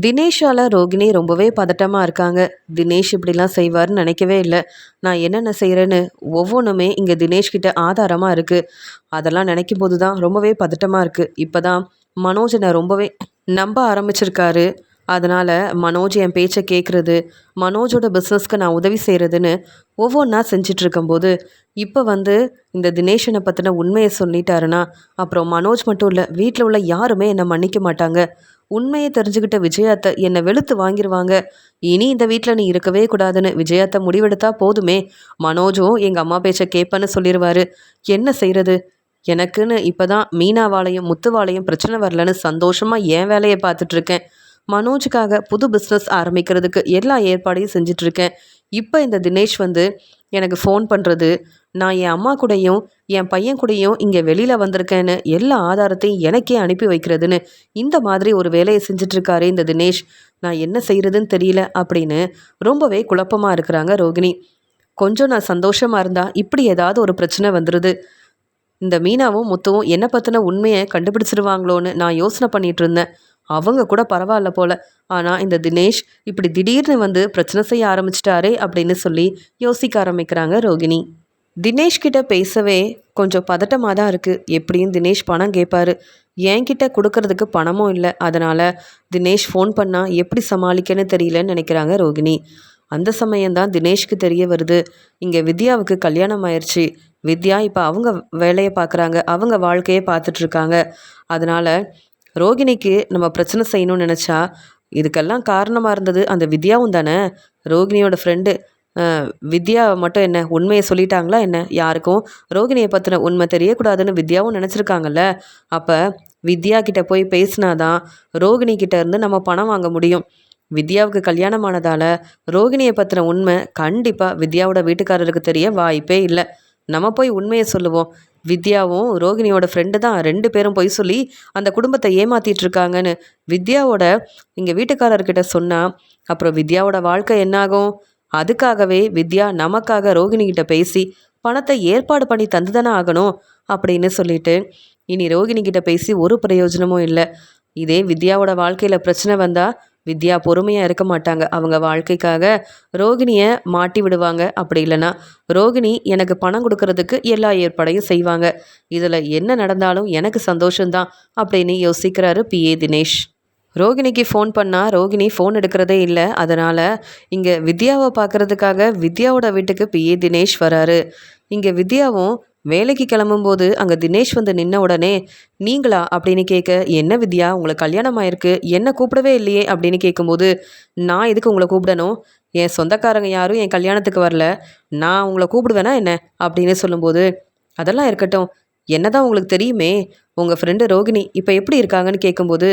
தினேஷால் ரோகிணி ரொம்பவே பதட்டமாக இருக்காங்க. தினேஷ் இப்படிலாம் செய்வார்னு நினைக்கவே இல்லை. நான் என்னென்ன செய்கிறேன்னு ஒவ்வொன்றுமே இங்கே தினேஷ்கிட்ட ஆதாரமாக இருக்குது. அதெல்லாம் நினைக்கும் போது தான் ரொம்பவே பதட்டமாக இருக்குது. இப்போ தான் மனோஜ் என்னை ரொம்பவே நம்ப ஆரம்பிச்சிருக்காரு. அதனால் மனோஜ் என் பேச்சை கேட்குறது, மனோஜோட பிஸ்னஸ்க்கு நான் உதவி செய்கிறதுன்னு ஒவ்வொன்றா செஞ்சிட்ருக்கும்போது இப்போ வந்து இந்த தினேஷனை பற்றின உண்மையை சொல்லிட்டாருன்னா அப்புறம் மனோஜ் மட்டும் இல்லை, வீட்டில் உள்ள யாருமே என்னை மன்னிக்க மாட்டாங்க. உண்மையை தெரிஞ்சுக்கிட்ட விஜயாத்தை என்னை வெளுத்து வாங்கிடுவாங்க. இனி இந்த வீட்டில் நீ இருக்கவே கூடாதுன்னு விஜயாத்தை முடிவெடுத்தா போதுமே, மனோஜும் எங்கள் அம்மா பேச்சை கேட்பேன்னு சொல்லிடுவார். என்ன செய்கிறது? எனக்குன்னு இப்போ தான் மீனாவாலையும் முத்துவாலையும் பிரச்சனை வரலன்னு சந்தோஷமாக என் வேலையை பார்த்துட்ருக்கேன். மனோஜுக்காக புது பிஸ்னஸ் ஆரம்பிக்கிறதுக்கு எல்லா ஏற்பாடையும் செஞ்சிட்ருக்கேன். இப்போ இந்த தினேஷ் வந்து எனக்கு ஃபோன் பண்ணுறது, நான் என் அம்மா கூடயும் என் பையன் கூடயும் இங்கே வெளியில் வந்திருக்கேன்னு எல்லா ஆதாரத்தையும் எனக்கே அனுப்பி வைக்கிறதுன்னு இந்த மாதிரி ஒரு வேலையை செஞ்சிட்ருக்காரு இந்த தினேஷ். நான் என்ன செய்கிறதுன்னு தெரியல அப்படின்னு ரொம்பவே குழப்பமாக இருக்கிறாங்க ரோகிணி. கொஞ்சம் நான் சந்தோஷமாக இருந்தால் இப்படி ஏதாவது ஒரு பிரச்சனை வந்துடுது. இந்த மீனாவும் முத்துவும் என்னை பற்றின உண்மையை கண்டுபிடிச்சிருவாங்களோன்னு நான் யோசனை பண்ணிகிட்டு இருந்தேன். அவங்க கூட பரவாயில்ல போல. ஆனால் இந்த தினேஷ் இப்படி திடீர்னு வந்து பிரச்சனை செய்ய ஆரம்பிச்சிட்டாரே அப்படின்னு சொல்லி யோசிக்க ஆரம்பிக்கிறாங்க ரோகிணி. தினேஷ் கிட்ட பேசவே கொஞ்சம் பதட்டமாக தான் இருக்குது. எப்படியும் தினேஷ் பணம் கேட்பாரு. என்கிட்ட கொடுக்கறதுக்கு பணமும் இல்லை. அதனால் தினேஷ் ஃபோன் பண்ணால் எப்படி சமாளிக்கன்னு தெரியலன்னு நினைக்கிறாங்க ரோகிணி. அந்த சமயம்தான் தினேஷ்க்கு தெரிய வருது, இங்கே வித்யாவுக்கு கல்யாணம் ஆயிடுச்சு. வித்யா இப்போ அவங்க வேலையை பார்க்குறாங்க, அவங்க வாழ்க்கையை பார்த்துட்ருக்காங்க. அதனால் ரோகிணிக்கு நம்ம பிரச்சனை செய்யணும்னு நினச்சா இதுக்கெல்லாம் காரணமாக இருந்தது அந்த வித்யாவும் தானே. ரோகிணியோட ஃப்ரெண்டு வித்யா மட்டும் என்ன உண்மையை சொல்லிட்டாங்களா என்ன? யாருக்கும் ரோகிணியை பற்றின உண்மை தெரியக்கூடாதுன்னு வித்யாவும் நினச்சிருக்காங்கல்ல. அப்போ வித்யா கிட்ட போய் பேசினாதான் ரோகிணி கிட்ட இருந்து நம்ம பணம் வாங்க முடியும். வித்யாவுக்கு கல்யாணமானதால் ரோகிணியை பற்றின உண்மை கண்டிப்பாக வித்யாவோட வீட்டுக்காரருக்கு தெரிய வாய்ப்பே இல்லை. நம்ம போய் உண்மையை சொல்லுவோம். வித்யாவும் ரோகிணியோட ஃப்ரெண்டு தான் 2 பேரும் போய் சொல்லி அந்த குடும்பத்தை ஏமாற்றிட்டு இருக்காங்கன்னு வித்யாவோட இங்கே வீட்டுக்காரர்கிட்ட சொன்னால் அப்புறம் வித்யாவோட வாழ்க்கை என்னாகும்? அதுக்காகவே வித்யா நமக்காக ரோகிணிகிட்ட பேசி பணத்தை ஏற்பாடு பண்ணி தந்து தானே ஆகணும் அப்படின்னு சொல்லிட்டு இனி ரோகிணிகிட்ட பேசி ஒரு பிரயோஜனமும் இல்லை. இதே வித்யாவோட வாழ்க்கையில் பிரச்சனை வந்தால் வித்யா பொறுமையாக இருக்க மாட்டாங்க. அவங்க வாழ்க்கைக்காக ரோகிணியை மாட்டி விடுவாங்க. அப்படி இல்லைன்னா ரோகிணி எனக்கு பணம் கொடுக்கறதுக்கு எல்லா ஏற்பாடையும் செய்வாங்க. இதில் என்ன நடந்தாலும் எனக்கு சந்தோஷம்தான் அப்படின்னு யோசிக்கிறாரு பிஏ தினேஷ். ரோகிணிக்கு ஃபோன் பண்ணால் ரோகிணி ஃபோன் எடுக்கிறதே இல்லை. அதனால் இங்கே வித்யாவை பார்க்குறதுக்காக வித்யாவோட வீட்டுக்கு பிஏ தினேஷ் வராரு. இங்கே வித்யாவும் வேலைக்கு கிளம்பும்போது அங்கே தினேஷ் வந்து நின்ன உடனே நீங்களா அப்படின்னு கேட்க, என்ன வித்யா உங்களுக்கு கல்யாணம் ஆயிருக்கு, என்ன கூப்பிடவே இல்லையே அப்படின்னு கேட்கும்போது, நான் எதுக்கு உங்களை கூப்பிடணும்? என் சொந்தக்காரங்க யாரும் என் கல்யாணத்துக்கு வரல, நான் உங்களை கூப்பிடுவேனா என்ன அப்படின்னு சொல்லும்போது, அதெல்லாம் இருக்கட்டும், என்னதான் உங்களுக்கு தெரியுமே, உங்கள் ஃப்ரெண்டு ரோகிணி இப்போ எப்படி இருக்காங்கன்னு கேட்கும்போது,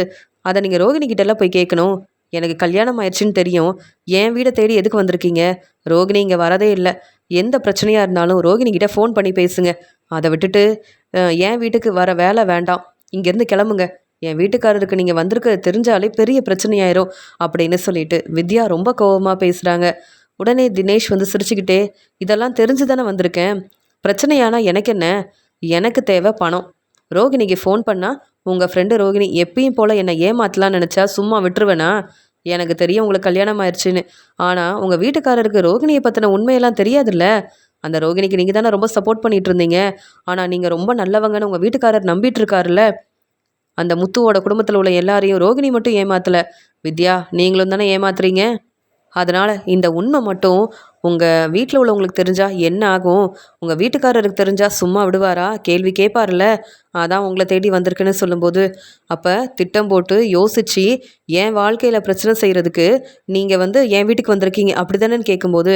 அதை நீங்கள் ரோகிணி கிட்டலாம் போய் கேட்கணும். எனக்கு கல்யாணம் ஆயிடுச்சுன்னு தெரியும், என் வீடை தேடி எதுக்கு வந்திருக்கீங்க? ரோகிணி இங்கே வரதே இல்லை. எந்த பிரச்சனையாக இருந்தாலும் ரோகிணிகிட்ட ஃபோன் பண்ணி பேசுங்க. அதை விட்டுட்டு என் வீட்டுக்கு வர வேலை வேண்டாம், இங்கேருந்து கிளம்புங்க. என் வீட்டுக்காரருக்கு நீங்கள் வந்திருக்க தெரிஞ்சாலே பெரிய பிரச்சனையாயிரும் அப்படின்னு சொல்லிட்டு வித்யா ரொம்ப கோபமாக பேசுகிறாங்க. உடனே தினேஷ் வந்து சிரிச்சுக்கிட்டே, இதெல்லாம் தெரிஞ்சு தானே வந்திருக்கேன், பிரச்சனையானா எனக்கு என்ன? எனக்கு தேவை பணம். ரோகிணிக்கு ஃபோன் பண்ணால் உங்கள் ஃப்ரெண்டு ரோகிணி எப்பயும் போல் என்னை ஏமாற்றலான்னு நினச்சா சும்மா விட்டுருவேனா? எனக்கு தெரியும் உங்களுக்கு கல்யாணம் ஆயிடுச்சுன்னு. ஆனால் உங்கள் வீட்டுக்காரருக்கு ரோகிணியை பற்றின உண்மையெல்லாம் தெரியாதுல்ல. அந்த ரோகிணிக்கு நீங்கள் தானே ரொம்ப சப்போர்ட் பண்ணிகிட்டு இருந்தீங்க. ஆனால் நீங்கள் ரொம்ப நல்லவங்கன்னு உங்கள் வீட்டுக்காரர் நம்பிட்டு இருக்காருல்ல. அந்த முத்துவோட குடும்பத்தில் உள்ள எல்லாரையும் ரோகிணி மட்டும் ஏமாற்றலை, வித்யா நீங்களும் தானே ஏமாத்துறீங்க. அதனால் இந்த உண்மை மட்டும் உங்கள் வீட்டில் உள்ளவங்களுக்கு தெரிஞ்சால் என்ன ஆகும்? உங்கள் வீட்டுக்காரருக்கு தெரிஞ்சால் சும்மா விடுவாரா? கேள்வி கேட்பார்ல. அதான் உங்களை தேடி வந்திருக்குன்னு சொல்லும்போது, அப்போ திட்டம் போட்டு யோசித்து என் வாழ்க்கையில் பிரச்சனை செய்கிறதுக்கு நீங்கள் வந்து என் வீட்டுக்கு வந்திருக்கீங்க அப்படி தானேன்னு கேட்கும்போது,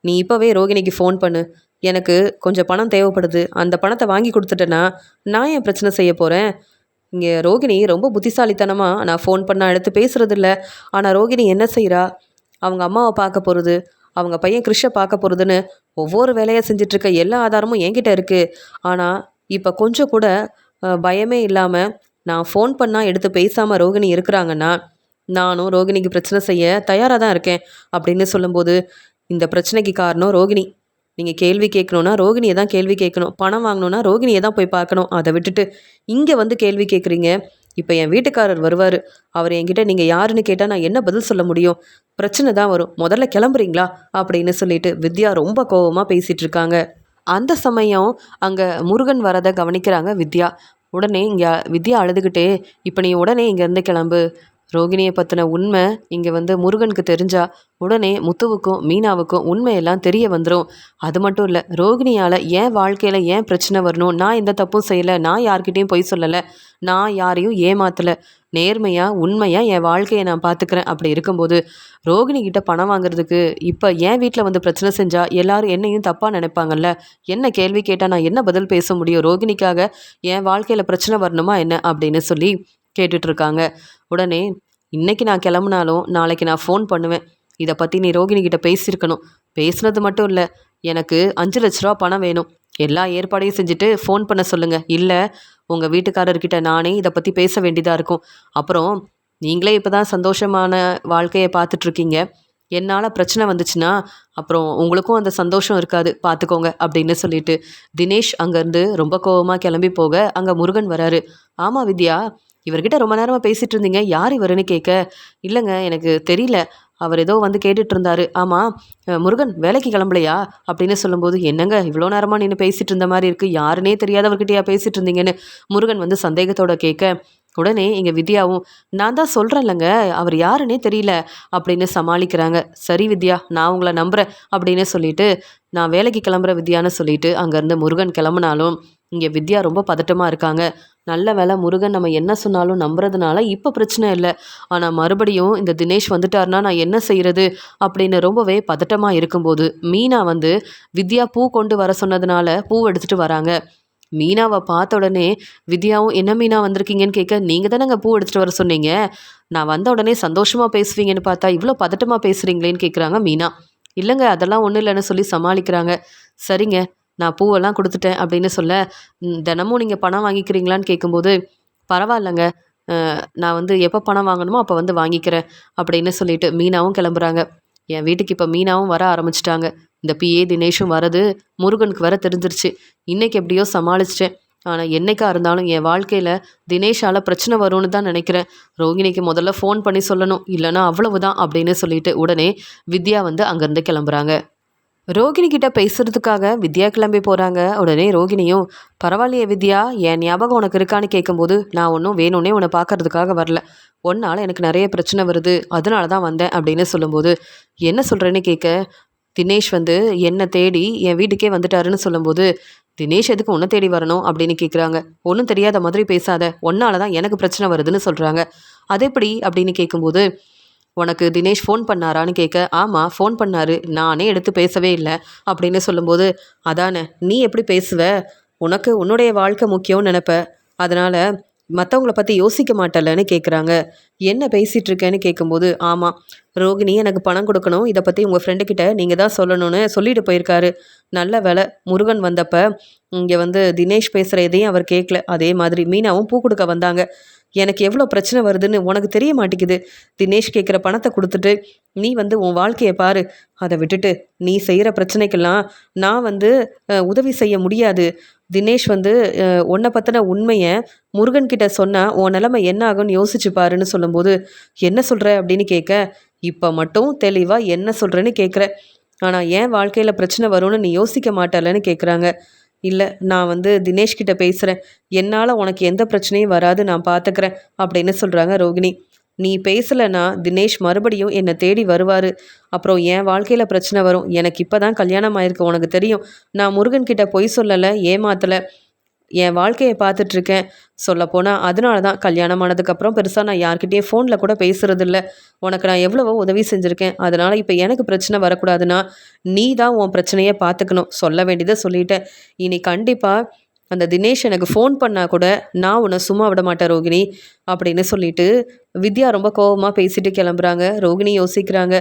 நீ இப்போவே ரோகிணிக்கு ஃபோன் பண்ணு, எனக்கு கொஞ்சம் பணம் தேவைப்படுது, அந்த பணத்தை வாங்கி கொடுத்துட்டேன்னா நான் என் பிரச்சனை செய்ய போகிறேன். இங்கே ரோகிணி ரொம்ப புத்திசாலித்தனமாக நான் ஃபோன் பண்ணால் எடுத்து பேசுகிறதில்ல. ஆனால் ரோகிணி என்ன செய்கிறா, அவங்க அம்மாவை பார்க்க போகிறது, அவங்க பையன் கிறிஷை பார்க்க போகிறதுன்னு ஒவ்வொரு வேலையாக செஞ்சிட்ருக்க எல்லா ஆதாரமும் என்கிட்ட இருக்குது. ஆனால் இப்போ கொஞ்சம் கூட பயமே இல்லாமல் நான் ஃபோன் பண்ணால் எடுத்து பேசாமல் ரோகிணி இருக்கிறாங்கன்னா, நானும் ரோகிணிக்கு பிரச்சனை செய்ய தயாராக தான் இருக்கேன் அப்படின்னு சொல்லும்போது, இந்த பிரச்சனைக்கு காரணம் ரோகிணி. நீங்கள் கேள்வி கேட்கணுன்னா ரோகிணியை தான் கேள்வி கேட்கணும். பணம் வாங்கணுன்னா ரோகிணியை தான் போய் பார்க்கணும். அதை விட்டுட்டு இங்கே வந்து கேள்வி கேட்குறீங்க. இப்போ என் வீட்டுக்காரர் வருவார். அவர் என்கிட்ட நீங்கள் யாருன்னு கேட்டால் நான் என்ன பதில் சொல்ல முடியும்? பிரச்சனை தான் வரும். முதல்ல கிளம்புறீங்களா அப்படின்னு சொல்லிட்டு வித்யா ரொம்ப கோபமாக பேசிகிட்டு இருக்காங்க. அந்த சமயம் அங்கே முருகன் வரதை கவனிக்கிறாங்க வித்யா. உடனே இங்கே வித்யா அழுதுகிட்டே, இப்போ நீ உடனே இங்கேருந்து கிளம்பு. ரோகிணியை பற்றின உண்மை இங்கே வந்து முருகனுக்கு தெரிஞ்சா உடனே முத்துவுக்கும் மீனாவுக்கும் உண்மையெல்லாம் தெரிய வந்துடும். அது மட்டும் இல்லை, ரோகிணியால் என் வாழ்க்கையில் ஏன் பிரச்சனை வரணும்? நான் எந்த தப்பும் செய்யலை, நான் யார்கிட்டையும் பொய் சொல்லலை, நான் யாரையும் ஏமாத்தலை, நேர்மையாக உண்மையாக என் வாழ்க்கையை நான் பார்த்துக்கிறேன். அப்படி இருக்கும்போது ரோகிணி கிட்ட பணம் வாங்குறதுக்கு இப்போ என் வீட்டில் வந்து பிரச்சனை செஞ்சால் எல்லாரும் என்னையும் தப்பாக நினைப்பாங்கல்ல. என்ன கேள்வி கேட்டால் நான் என்ன பதில் பேச முடியும்? ரோகிணிக்காக என் வாழ்க்கையில் பிரச்சனை வரணுமா என்ன அப்படின்னு சொல்லி கேட்டுட்ருக்காங்க. உடனே இன்னைக்கு நான் கிளம்புனாலும் நாளைக்கு நான் ஃபோன் பண்ணுவேன். இதை பற்றி நீ ரோகிணி கிட்ட பேசியிருக்கணும். பேசுனது மட்டும் இல்லை, எனக்கு 5 லட்ச ரூபா பணம் வேணும். எல்லா ஏற்பாடையும் செஞ்சுட்டு ஃபோன் பண்ண சொல்லுங்கள். இல்லை உங்கள் வீட்டுக்காரர்கிட்ட நானே இதை பற்றி பேச வேண்டியதாக இருக்கும். அப்புறம் நீங்களே இப்போ தான் சந்தோஷமான வாழ்க்கையை பார்த்துட்ருக்கீங்க. என்னால் பிரச்சனை வந்துச்சுன்னா அப்புறம் உங்களுக்கும் அந்த சந்தோஷம் இருக்காது, பார்த்துக்கோங்க அப்படின்னு சொல்லிட்டு தினேஷ் அங்கேருந்து ரொம்ப கோபமாக கிளம்பி போக அங்கே முருகன் வராரு. ஆமாம் வித்யா, இவர்கிட்ட ரொம்ப நேரமாக பேசிகிட்டு இருந்தீங்க, யார் இவருன்னு கேட்க, இல்லைங்க எனக்கு தெரியல, அவர் ஏதோ வந்து கேட்டுட்டு இருந்தாரு. ஆமாம் முருகன் வேலைக்கு கிளம்பலையா அப்படின்னு சொல்லும்போது, என்னங்க இவ்வளோ நேரமாக நின்று பேசிகிட்டு இருந்த மாதிரி இருக்குது, யாருன்னே தெரியாதவர்கிட்டயா பேசிகிட்டு இருந்தீங்கன்னு முருகன் வந்து சந்தேகத்தோட கேட்க, உடனே இங்கே வித்யாவும் நான் தான் சொல்கிறேன்லங்க அவர் யாருன்னே தெரியல அப்படின்னு சமாளிக்கிறாங்க. சரி வித்யா, நான் உங்களை நம்புகிறேன் அப்படின்னு சொல்லிட்டு நான் வேலைக்கு கிளம்புற வித்யான்னு சொல்லிட்டு அங்கேருந்து முருகன் கிளம்புனாலும் இங்கே வித்யா ரொம்ப பதட்டமாக இருக்காங்க. நல்ல வேலை முருகன் நம்ம என்ன சொன்னாலும் நம்புறதுனால இப்போ பிரச்சனை இல்லை. ஆனால் மறுபடியும் இந்த தினேஷ் வந்துட்டார்னா நான் என்ன செய்கிறது அப்படின்னு ரொம்பவே பதட்டமாக இருக்கும்போது மீனா வந்து வித்யா பூ கொண்டு வர சொன்னதுனால பூ எடுத்துகிட்டு வராங்க. மீனாவை பார்த்த உடனே வித்யாவும் என்ன மீனா வந்திருக்கீங்கன்னு கேட்க, நீங்கள் தானேங்க பூ எடுத்துகிட்டு வர சொன்னீங்க, நான் வந்த உடனே சந்தோஷமாக பேசுவீங்கன்னு பார்த்தா இவ்வளோ பதட்டமாக பேசுகிறீங்களேன்னு கேட்குறாங்க மீனா. இல்லைங்க அதெல்லாம் ஒன்றும் இல்லைன்னு சொல்லி சமாளிக்கிறாங்க. சரிங்க நான் பூவெல்லாம் கொடுத்துட்டேன் அப்படின்னு சொல்ல, தினமும் நீங்கள் பணம் வாங்கிக்கிறீங்களான்னு கேட்கும்போது, பரவாயில்லைங்க நான் வந்து எப்போ பணம் வாங்கணுமோ அப்போ வந்து வாங்கிக்கிறேன் அப்படின்னு சொல்லிட்டு மீனாவும் கிளம்புறாங்க. என் வீட்டுக்கு இப்போ மீனாவும் வர ஆரம்பிச்சிட்டாங்க. இந்த பிஏ தினேஷும் வரது முருகனுக்கு வர தெரிஞ்சிருச்சு. இன்றைக்கி எப்படியோ சமாளிச்சிட்டேன். ஆனால் என்னைக்கா இருந்தாலும் என் வாழ்க்கையில் தினேஷால் பிரச்சனை வரும்னு தான் நினைக்கிறேன். ரோகிணிக்கு முதல்ல ஃபோன் பண்ணி சொல்லணும், இல்லைனா அவ்வளவுதான் அப்படின்னு சொல்லிட்டு உடனே வித்யா வந்து அங்கேருந்து கிளம்புறாங்க. ரோகிணி கிட்ட பேசுறதுக்காக வித்யா கிளம்பி போகிறாங்க. உடனே ரோகிணியும், பரவாயில்லையே வித்யா, என் ஞாபகம் உனக்கு இருக்கான்னு கேட்கும்போது, நான் ஒன்றும் வேணும்னே உன்னை பார்க்கறதுக்காக வரல, ஒன்னால் எனக்கு நிறைய பிரச்சனை வருது, அதனால தான் வந்தேன் அப்படின்னு சொல்லும்போது, என்ன சொல்கிறேன்னு கேட்க, தினேஷ் வந்து என்னை தேடி என் வீட்டுக்கே வந்துட்டாருன்னு சொல்லும்போது, தினேஷ் எதுக்கு உன்னை தேடி வரணும் அப்படின்னு கேட்குறாங்க. ஒன்றும் தெரியாத மாதிரி பேசாத, ஒன்னால தான் எனக்கு பிரச்சனை வருதுன்னு சொல்கிறாங்க. அதெப்படி அப்படின்னு கேட்கும்போது, உனக்கு தினேஷ் ஃபோன் பண்ணாரான்னு கேட்க, ஆமாம் ஃபோன் பண்ணாரு, நானே எடுத்து பேசவே இல்லை அப்படின்னு சொல்லும்போது, அதானே நீ எப்படி பேசுவ, உனக்கு உன்னுடைய வாழ்க்கை முக்கியம்னு நினப்ப, அதனால் மற்றவங்கள பற்றி யோசிக்க மாட்டலன்னு கேட்குறாங்க. என்ன பேசிகிட்டு இருக்கேன்னு கேட்கும்போது, ஆமாம் ரோகிணி எனக்கு பணம் கொடுக்கணும், இதை பற்றி உங்கள் ஃப்ரெண்டுக்கிட்ட நீங்கள் தான் சொல்லணும்னு சொல்லிட்டு போயிருக்காரு. நல்ல வேலை முருகன் வந்தப்போ இங்கே வந்து தினேஷ் பேசுகிற எதையும் அவர் கேட்கல. அதே மாதிரி மீனாவும் பூ கொடுக்க வந்தாங்க. எனக்கு எவ்வளோ பிரச்சனை வருதுன்னு உனக்கு தெரிய மாட்டேங்குது. தினேஷ் கேட்குற பணத்தை கொடுத்துட்டு நீ வந்து உன் வாழ்க்கையை பாரு, அதை விட்டுட்டு நீ செய்கிற பிரச்சனைக்கெல்லாம் நான் வந்து உதவி செய்ய முடியாது. தினேஷ் வந்து உன்னை பற்றின உண்மையை முருகன்கிட்ட சொன்னால் உன் நிலைமை என்ன ஆகும்னு யோசிச்சு பாருன்னு சொல்லும்போது, என்ன சொல்கிற அப்படின்னு கேட்க, இப்போ மட்டும் தெளிவாக என்ன சொல்கிறேன்னு கேட்குற, ஆனால் என் வாழ்க்கையில் பிரச்சனை வரும்னு நீ யோசிக்க மாட்டலன்னு கேட்குறாங்க. இல்லை நான் வந்து தினேஷ்கிட்ட பேசுகிறேன், என்னால் உனக்கு எந்த பிரச்சனையும் வராது, நான் பார்த்துக்கிறேன் அப்படின்னு சொல்கிறாங்க ரோகிணி. நீ பேசலைன்னா தினேஷ் மறுபடியும் என்னை தேடி வருவார், அப்புறம் என் வாழ்க்கையில் பிரச்சனை வரும். எனக்கு இப்போ தான் கல்யாணம் ஆயிருக்கு, உனக்கு தெரியும். நான் முருகன்கிட்ட பொய் சொல்லலை, ஏமாத்தலை, என் வாழ்க்கையை பார்த்துட்ருக்கேன். சொல்லப்போனால் அதனால தான் கல்யாணம் ஆனதுக்கப்புறம் பெருசாக நான் யார்கிட்டேயும் ஃபோனில் கூட பேசுகிறதில்ல. உனக்கு நான் எவ்வளவோ உதவி செஞ்சுருக்கேன். அதனால் இப்போ எனக்கு பிரச்சனை வரக்கூடாதுன்னா நீ தான் உன் பிரச்சனையை பார்த்துக்கணும். சொல்ல வேண்டியதை சொல்லிட்டேன். இனி கண்டிப்பாக அந்த தினேஷ் எனக்கு ஃபோன் பண்ணா கூட நான் உன்னை சும்மா விட மாட்டேன் ரோகிணி அப்படின்னு சொல்லிட்டு வித்யா ரொம்ப கோவமாக பேசிட்டு கிளம்புறாங்க. ரோகிணி யோசிக்கிறாங்க,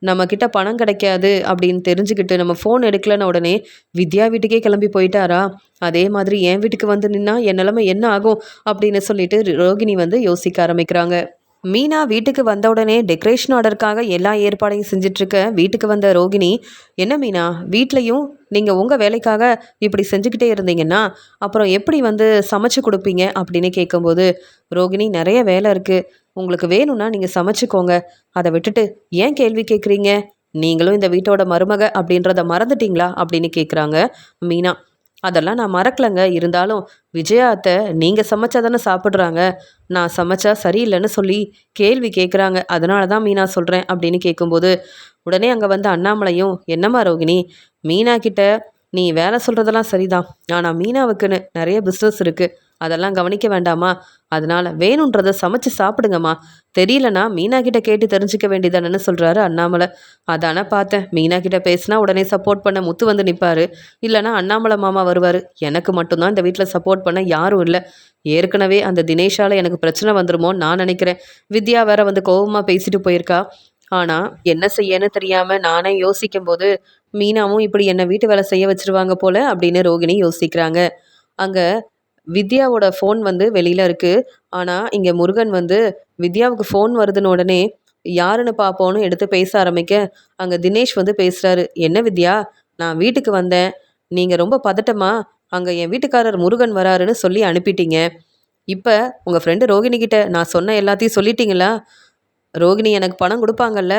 நம்ம கிட்ட பணம் கிடைக்காது அப்படின்னு தெரிஞ்சுக்கிட்டு நம்ம ஃபோன் எடுக்கலன்னு உடனே வித்யா வீட்டுக்கே கிளம்பி போயிட்டாரா? அதே மாதிரி என் வீட்டுக்கு வந்து நின்னா என் நிலைமை என்ன ஆகும் அப்படின்னு சொல்லிட்டு ரோகிணி வந்து யோசிக்க ஆரம்பிக்கிறாங்க. மீனா வீட்டுக்கு வந்த உடனே டெக்கரேஷன் ஆர்டருக்காக எல்லா ஏற்பாடையும் செஞ்சிட்ருக்க வீட்டுக்கு வந்த ரோகிணி, என்ன மீனா வீட்லேயும் நீங்கள் உங்கள் வேலைக்காக இப்படி செஞ்சுக்கிட்டே இருந்தீங்கன்னா அப்புறம் எப்படி வந்து சமைச்சு கொடுப்பீங்க அப்படின்னு கேட்கும்போது, ரோகிணி நிறைய வேலை இருக்குது, உங்களுக்கு வேணும்னா நீங்கள் சமைச்சுக்கோங்க, அதை விட்டுட்டு ஏன் கேள்வி கேட்குறீங்க, நீங்களும் இந்த வீட்டோட மருமக அப்படின்றத மறந்துட்டீங்களா அப்படின்னு கேட்குறாங்க மீனா. அதெல்லாம் நான் மறக்கலைங்க, இருந்தாலும் விஜயா அத்தை நீங்கள் சமைச்சா தானே சாப்பிட்றாங்க, நான் சமைச்சா சரியில்லைன்னு சொல்லி கேள்வி கேட்குறாங்க, அதனால தான் மீனா சொல்கிறேன் அப்படின்னு கேட்கும்போது, உடனே அங்கே வந்து அண்ணாமலையும், என்னம்மா ரோகிணி, மீனா கிட்ட நீ வேலை சொல்கிறதெல்லாம் சரிதான், ஆனால் மீனாவுக்குன்னு நிறைய பிஸ்னஸ் இருக்குது, அதெல்லாம் கவனிக்க வேண்டாமா, அதனால் வேணுன்றதை சமைச்சு சாப்பிடுங்கம்மா, தெரியலனா மீனா கிட்ட கேட்டு தெரிஞ்சுக்க வேண்டியதானு சொல்கிறாரு அண்ணாமலை. அதானே பார்த்தேன், மீனா கிட்ட பேசினா உடனே சப்போர்ட் பண்ண முத்து வந்து நிற்பார், இல்லைனா அண்ணாமலை மாமா வருவார், எனக்கு மட்டும்தான் இந்த வீட்டில் சப்போர்ட் பண்ண யாரும் இல்லை, ஏற்கனவே அந்த தினேஷால் எனக்கு பிரச்சனை வந்துருமோன்னு நான் நினைக்கிறேன், வித்யா வேற வந்து கோபமாக பேசிட்டு போயிருக்கா, ஆனால் என்ன செய்யன்னு தெரியாமல் நானே யோசிக்கும் போது மீனாவும் இப்படி என்னை வீட்டு வேலை செய்ய வச்சிருவாங்க போல அப்படின்னு ரோகிணி யோசிக்கிறாங்க. அங்கே வித்யாவோட ஃபோன் வந்து வெளியில் இருக்குது, ஆனால் இங்கே முருகன் வந்து வித்யாவுக்கு ஃபோன் வருதுன்னு உடனே யாருன்னு பார்ப்போன்னு எடுத்து பேச ஆரம்பிக்க அங்கே தினேஷ் வந்து பேசுகிறாரு, என்ன வித்யா, நான் வீட்டுக்கு வந்தேன், நீங்கள் ரொம்ப பதட்டமா அங்கே என் வீட்டுக்காரர் முருகன் வராருன்னு சொல்லி அனுப்பிட்டீங்க, இப்போ உங்கள் ஃப்ரெண்டு ரோகிணி கிட்ட நான் சொன்ன எல்லாத்தையும் சொல்லிட்டீங்களா, ரோகிணி எனக்கு பணம் கொடுப்பாங்கல்ல,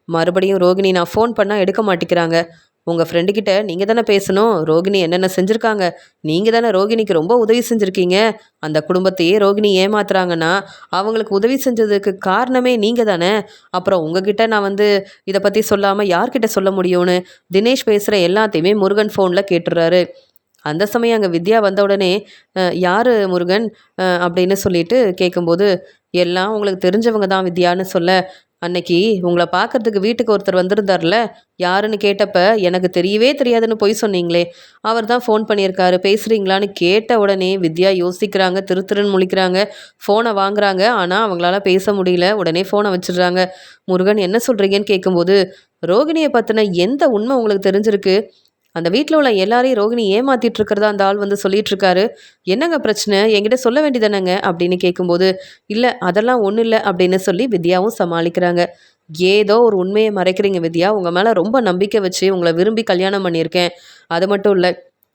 மறுபடியும் ரோகிணி நான் ஃபோன் பண்ணால் எடுக்க மாட்டேங்கிறாங்க, உங்கள் ஃப்ரெண்டுக்கிட்ட நீங்கள் தானே பேசணும், ரோகிணி என்னென்ன செஞ்சுருக்காங்க, நீங்கள் தானே ரோகிணிக்கு ரொம்ப உதவி செஞ்சுருக்கீங்க, அந்த குடும்பத்தையே ரோகிணி ஏமாத்துறாங்கன்னா அவங்களுக்கு உதவி செஞ்சதுக்கு காரணமே நீங்கள் தானே, அப்புறம் உங்ககிட்ட நான் வந்து இதை பற்றி சொல்லாமல் யார்கிட்ட சொல்ல முடியும்னு தினேஷ் பேசுகிற எல்லாத்தையுமே முருகன் ஃபோனில் கேட்டுடுறாரு. அந்த சமயம் அங்கே வித்யா வந்த உடனே யார் முருகன் அப்படின்னு சொல்லிட்டு கேட்கும்போது, எல்லாம் உங்களுக்கு தெரிஞ்சவங்க தான் வித்யான்னு சொல்ல, அன்னைக்கு உங்களை பார்க்கறதுக்கு வீட்டுக்கு ஒருத்தர் வந்திருந்தார்ல, யாருன்னு கேட்டப்ப எனக்கு தெரியவே தெரியாதுன்னு பொய் சொன்னீங்களே, அவர் தான் ஃபோன் பண்ணியிருக்காரு, பேசுகிறீங்களான்னு கேட்ட உடனே வித்யா யோசிக்கிறாங்க, திருன்னு முழிக்கிறாங்க, ஃபோனை வாங்குறாங்க, ஆனால் அவங்களால பேச முடியல, உடனே ஃபோனை வச்சிடுறாங்க. முருகன் என்ன சொல்கிறீங்கன்னு கேட்கும்போது, ரோகிணியை பற்றின எந்த உண்மை உங்களுக்கு தெரிஞ்சிருக்கு, அந்த வீட்டில் உள்ள எல்லாரையும் ரோகிணி ஏமாத்திட்டு இருக்கிறதா அந்த ஆள் வந்து சொல்லிட்டு இருக்காரு, என்னங்க பிரச்சனை, என்கிட்ட சொல்ல வேண்டியதானங்க அப்படின்னு கேட்கும்போது, இல்லை அதெல்லாம் ஒன்றும் இல்லை அப்படின்னு சொல்லி வித்யாவும் சமாளிக்கிறாங்க. ஏதோ ஒரு உண்மையை மறைக்கிறீங்க வித்யா, உங்கள் மேலே ரொம்ப நம்பிக்கை வச்சு உங்களை விரும்பி கல்யாணம் பண்ணியிருக்கேன், அது மட்டும் இல்லை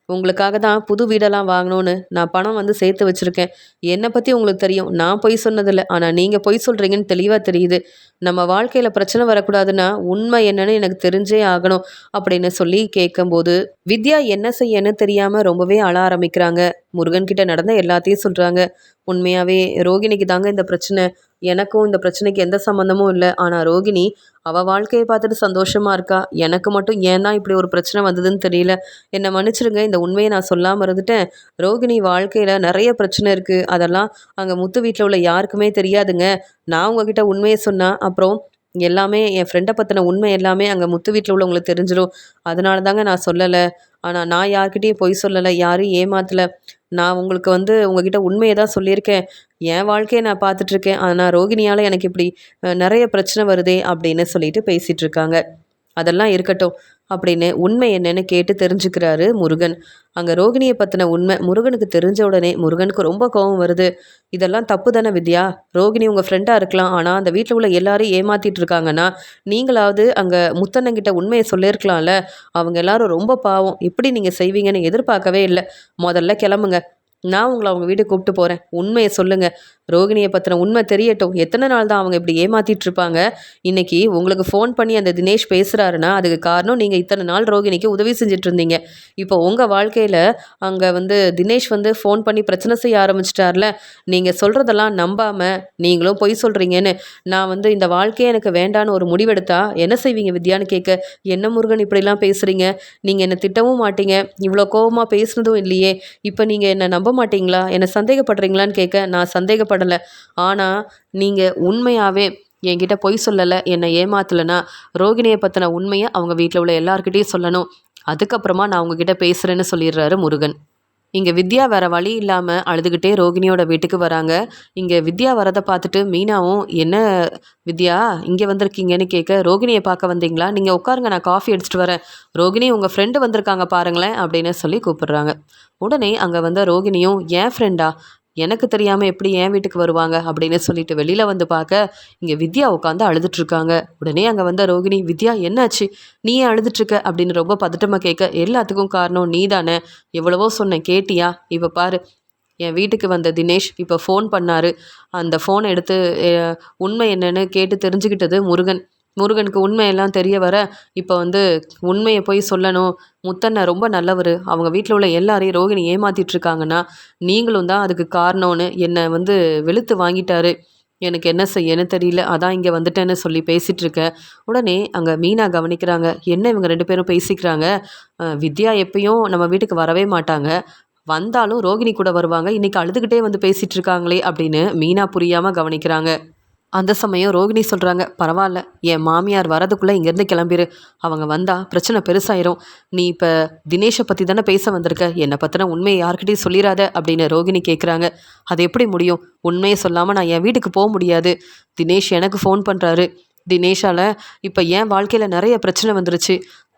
உங்களுக்காக தான் புது வீடெல்லாம் வாங்கணும்னு நான் பணம் வந்து சேர்த்து வச்சுருக்கேன், என்னை பற்றி உங்களுக்கு தெரியும், நான் பொய் சொன்னதில்லை, ஆனால் நீங்கள் பொய் சொல்கிறீங்கன்னு தெளிவாக தெரியுது, நம்ம வாழ்க்கையில் பிரச்சனை வரக்கூடாதுன்னா உண்மை என்னன்னு எனக்கு தெரிஞ்சே ஆகணும் அப்படின்னு சொல்லி கேட்கும்போது வித்யா என்ன செய்யன்னு தெரியாமல் ரொம்பவே அழ ஆரம்பிக்கிறாங்க. முருகன்கிட்ட நடந்த எல்லாத்தையும் சொல்கிறாங்க. உண்மையாகவே ரோகிணிக்கு தாங்க இந்த பிரச்சனை, எனக்கும் இந்த பிரச்சனைக்கு எந்த சம்மந்தமும் இல்லை, ஆனால் ரோகிணி அவள் வாழ்க்கையை பார்த்துட்டு சந்தோஷமாக இருக்கா, எனக்கு மட்டும் ஏன் தான் இப்படி ஒரு பிரச்சனை வந்ததுன்னு தெரியல, என்னை மன்னிச்சிடுங்க, இந்த உண்மையை நான் சொல்லாமல் இருந்துட்டேன், ரோகிணி வாழ்க்கையில் நிறைய பிரச்சனை இருக்குது, அதெல்லாம் அங்கே முத்து வீட்டில் உள்ள யாருக்குமே தெரியாதுங்க, நான் உங்ககிட்ட உண்மையை சொன்னால் அப்புறம் எல்லாமே என் ஃப்ரெண்டை பற்றின உண்மை எல்லாமே அங்கே முத்து வீட்டில் உள்ளவங்களுக்கு தெரிஞ்சிடும், அதனால தாங்க நான் சொல்லலை, ஆனால் நான் யார்கிட்டையும் பொய் சொல்லலை, யாரையும் ஏமாற்றலை, நான் உங்களுக்கு வந்து உங்ககிட்ட உண்மையை தான் சொல்லியிருக்கேன், என் வாழ்க்கையை நான் பார்த்துட்ருக்கேன், ஆனால் ரோகிணியால் எனக்கு இப்படி நிறைய பிரச்சனை வருதே அப்படின்னு சொல்லிட்டு பேசிகிட்டு இருக்காங்க. அதெல்லாம் இருக்கட்டும் அப்படின்னு உண்மை என்னன்னு கேட்டு தெரிஞ்சுக்கிறாரு முருகன். அங்கே ரோகிணியை பற்றின உண்மை முருகனுக்கு தெரிஞ்ச உடனே முருகனுக்கு ரொம்ப கோபம் வருது. இதெல்லாம் தப்பு தானே வித்யா, ரோகிணி உங்கள் ஃப்ரெண்டாக இருக்கலாம், ஆனால் அந்த வீட்டில் உள்ள எல்லாரையும் ஏமாற்றிட்டு இருக்காங்கன்னா நீங்களாவது அங்கே முத்தண்ணங்கிட்ட உண்மையை சொல்லியிருக்கலாம்ல, அவங்க எல்லாரும் ரொம்ப பாவம், இப்படி நீங்கள் செய்வீங்கன்னு எதிர்பார்க்கவே இல்லை, முதல்ல கிளம்புங்க, நான் உங்களை அவங்க வீட்டுக்கு கூப்பிட்டு போகிறேன், உண்மையை சொல்லுங்கள், ரோகிணியை பற்றின உண்மை தெரியட்டும், எத்தனை நாள் தான் அவங்க இப்படி ஏமாற்றிட்டு இருப்பாங்க, இன்றைக்கி உங்களுக்கு ஃபோன் பண்ணி அந்த தினேஷ் பேசுகிறாருன்னா அதுக்கு காரணம் நீங்கள் இத்தனை நாள் ரோகிணிக்கு உதவி செஞ்சுட்டு இருந்தீங்க, இப்போ உங்கள் வாழ்க்கையில் அங்கே வந்து தினேஷ் வந்து ஃபோன் பண்ணி பிரச்சனை செய்ய ஆரம்பிச்சிட்டார்ல, நீங்கள் சொல்கிறதெல்லாம் நம்பாமல் நீங்களும் பொய் சொல்கிறீங்கன்னு நான் வந்து இந்த வாழ்க்கையே எனக்கு வேண்டான்னு ஒரு முடிவெடுத்தா என்ன செய்வீங்க வித்யான்னு கேட்க, என்ன முருகன் இப்படிலாம் பேசுகிறீங்க, நீங்கள் என்னை திட்டவும் மாட்டீங்க, இவ்வளோ கோபமாக பேசுனதும் இல்லையே, இப்போ நீங்கள் என்னை நம்ப மாட்டீங்களா, என்னை சந்தேகப்படுறீங்களான்னு கேட்க, நான் சந்தேகப்படலை, ஆனால் நீங்கள் உண்மையாகவே என்கிட்ட பொய் சொல்லலை, என்னை ஏமாத்தலைன்னா ரோகிணியை பற்றின உண்மையை அவங்க வீட்டில் உள்ள எல்லார்கிட்டையும் சொல்லணும், அதுக்கப்புறமா நான் உங்ககிட்ட பேசுகிறேன்னு சொல்லிடுறாரு முருகன். இங்கே வித்யா வேற வழி இல்லாமல் அழுதுகிட்டே ரோகிணியோட வீட்டுக்கு வராங்க. இங்கே வித்யா வரதை பார்த்துட்டு மீனாவும், என்ன வித்யா இங்கே வந்திருக்கீங்கன்னு கேட்க, ரோகிணியை பார்க்க வந்தீங்களா? நீங்கள் உட்காருங்க, நான் காஃபி எடுத்துகிட்டு வரேன். ரோகிணி உங்கள் ஃப்ரெண்டு வந்திருக்காங்க பாருங்களேன் அப்படின்னு சொல்லி கூப்பிடுறாங்க. உடனே அங்கே வந்த ரோகிணியும், ஏன் ஃப்ரெண்டா? எனக்கு தெரியாமல் எப்படி என் வீட்டுக்கு வருவாங்க அப்படின்னு சொல்லிட்டு வெளியில் வந்து பார்க்க இங்கே வித்யா உட்காந்து அழுதுட்ருக்காங்க. உடனே அங்கே வந்த ரோகிணி, வித்யா என்னாச்சு, நீ ஏன் அழுதுட்ருக்க அப்படின்னு ரொம்ப பதட்டமாக கேட்க, எல்லாத்துக்கும் காரணம் நீ தானே, எவ்வளவோ சொன்னேன் கேட்டியா? இப்போ பாரு, என் வீட்டுக்கு வந்த தினேஷ் இப்போ ஃபோன் பண்ணார். அந்த ஃபோனை எடுத்து உண்மை என்னன்னு கேட்டு தெரிஞ்சுக்கிட்டது முருகன். முருகனுக்கு உண்மையெல்லாம் தெரிய வர இப்போ வந்து உண்மையை போய் சொல்லணும். முத்தண்ண ரொம்ப நல்லவர், அவங்க வீட்டில் உள்ள எல்லாரையும் ரோகிணி ஏமாத்திட்டுருக்காங்கன்னா நீங்களும் தான் அதுக்கு காரணம்னு என்னை வந்து வெளுத்து வாங்கிட்டாரு. எனக்கு என்ன செய்யன்னு தெரியல, அதான் இங்கே வந்துட்டேன்னு சொல்லி பேசிகிட்டு இருக்கேன். உடனே அங்கே மீனா கவனிக்கிறாங்க, என்ன இவங்க 2 பேரும் பேசிக்கிறாங்க. வித்யா எப்பயும் நம்ம வீட்டுக்கு வரவே மாட்டாங்க, வந்தாலும் ரோகிணி கூட வருவாங்க, இன்றைக்கி அழுதுகிட்டே வந்து பேசிகிட்டு இருக்காங்களே அப்படின்னு மீனா புரியாமல் கவனிக்கிறாங்க. அந்த சமயம் ரோகிணி சொல்கிறாங்க, பரவாயில்ல, என் மாமியார் வரதுக்குள்ளே இங்கேருந்து கிளம்பிரு, அவங்க வந்தால் பிரச்சனை பெருசாயிரும். நீ இப்போ தினேஷை பற்றி தானே பேச வந்திருக்க, என்னை பற்றின உண்மையை யார்கிட்டையும் சொல்லிடாத அப்படின்னு ரோகிணி கேட்குறாங்க. அது எப்படி முடியும்? உண்மையை சொல்லாமல் நான் என் வீட்டுக்கு போக முடியாது. தினேஷ் எனக்கு ஃபோன் பண்ணுறாரு. தினேஷால் இப்போ என் வாழ்க்கையில் நிறைய பிரச்சனை வந்துருச்சு.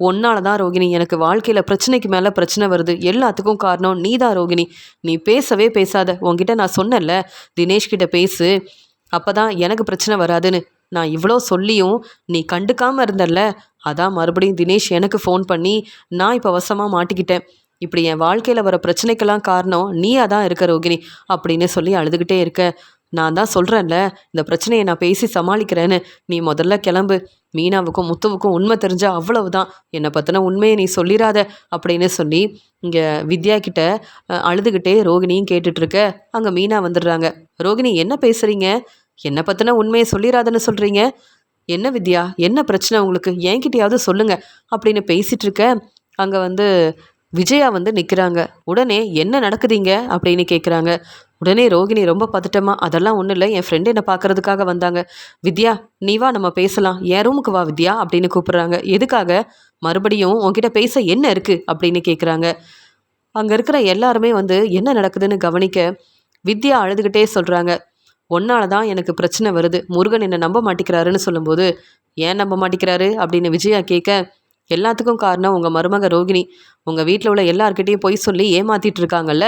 ஒன்னால தான் ரோகிணி, எனக்கு வாழ்க்கையில் பிரச்சனைக்கு மேலே பிரச்சனை வருது. எல்லாத்துக்கும் காரணம் நீ தான் ரோகிணி. நீ பேசவே பேசாத, உன்கிட்ட நான் சொன்னேன்ல தினேஷ்கிட்ட பேசு, அப்போ தான் எனக்கு பிரச்சனை வராதுன்னு. நான் இவ்வளோ சொல்லியும் நீ கண்டுக்காமல் இருந்தல்ல, அதான் மறுபடியும் தினேஷ் எனக்கு ஃபோன் பண்ணி நான் இப்போ வசமாக மாட்டிக்கிட்டேன். இப்படி என் வாழ்க்கையில் வர பிரச்சனைக்கெல்லாம் காரணம் நீயாக தான் இருக்க ரோகிணி அப்படின்னு சொல்லி அழுதுகிட்டே இருக்க. நான் தான் சொல்கிறேன்ல, இந்த பிரச்சனையை நான் பேசி சமாளிக்கிறேன்னு, நீ முதல்ல கிளம்பு. மீனாவுக்கும் முத்துவுக்கும் உண்மை தெரிஞ்சால் அவ்வளவுதான், என்னை பற்றின உண்மையை நீ சொல்லிடாத அப்படின்னு சொல்லி இங்கே வித்யா கிட்ட அழுதுகிட்டே ரோகிணியும் கேட்டுட்ருக்க. அங்கே மீனா வந்துடுறாங்க. ரோகிணி என்ன பேசுகிறீங்க? என்னை பற்றின உண்மையை சொல்லிடாதன்னு சொல்கிறீங்க? என்ன வித்யா, என்ன பிரச்சனை உங்களுக்கு, என்கிட்டயாவது சொல்லுங்கள் அப்படின்னு பேசிகிட்டு இருக்க. அங்கே வந்து விஜயா வந்து நிற்கிறாங்க. உடனே என்ன நடக்குதுங்க அப்படின்னு கேட்குறாங்க. உடனே ரோகிணி ரொம்ப பதட்டமா, அதெல்லாம் ஒன்றும் இல்லை, என் ஃப்ரெண்டு என்னை பார்க்கறதுக்காக வந்தாங்க. வித்யா நீ வா, நம்ம பேசலாம், என் ரூமுக்கு வா வித்யா அப்படின்னு கூப்பிட்றாங்க. எதுக்காக? மறுபடியும் உன்கிட்ட பேச என்ன இருக்குது அப்படின்னு கேட்குறாங்க. அங்கே இருக்கிற எல்லாருமே வந்து என்ன நடக்குதுன்னு கவனிக்க வித்யா அழுதுகிட்டே சொல்கிறாங்க, ஒன்னால தான் எனக்கு பிரச்சனை வருது, முருகன் என்னை நம்ப மாட்டேங்கிறாருன்னு சொல்லும்போது, ஏன் நம்ப மாட்டேங்கிறாரு அப்படின்னு விஜயா கேட்க, எல்லாத்துக்கும் காரணம் உங்கள் மருமக ரோகிணி, உங்கள் வீட்டில் உள்ள எல்லார்கிட்டையும் பொய் சொல்லி ஏமாற்றிட்டு இருக்காங்கல்ல,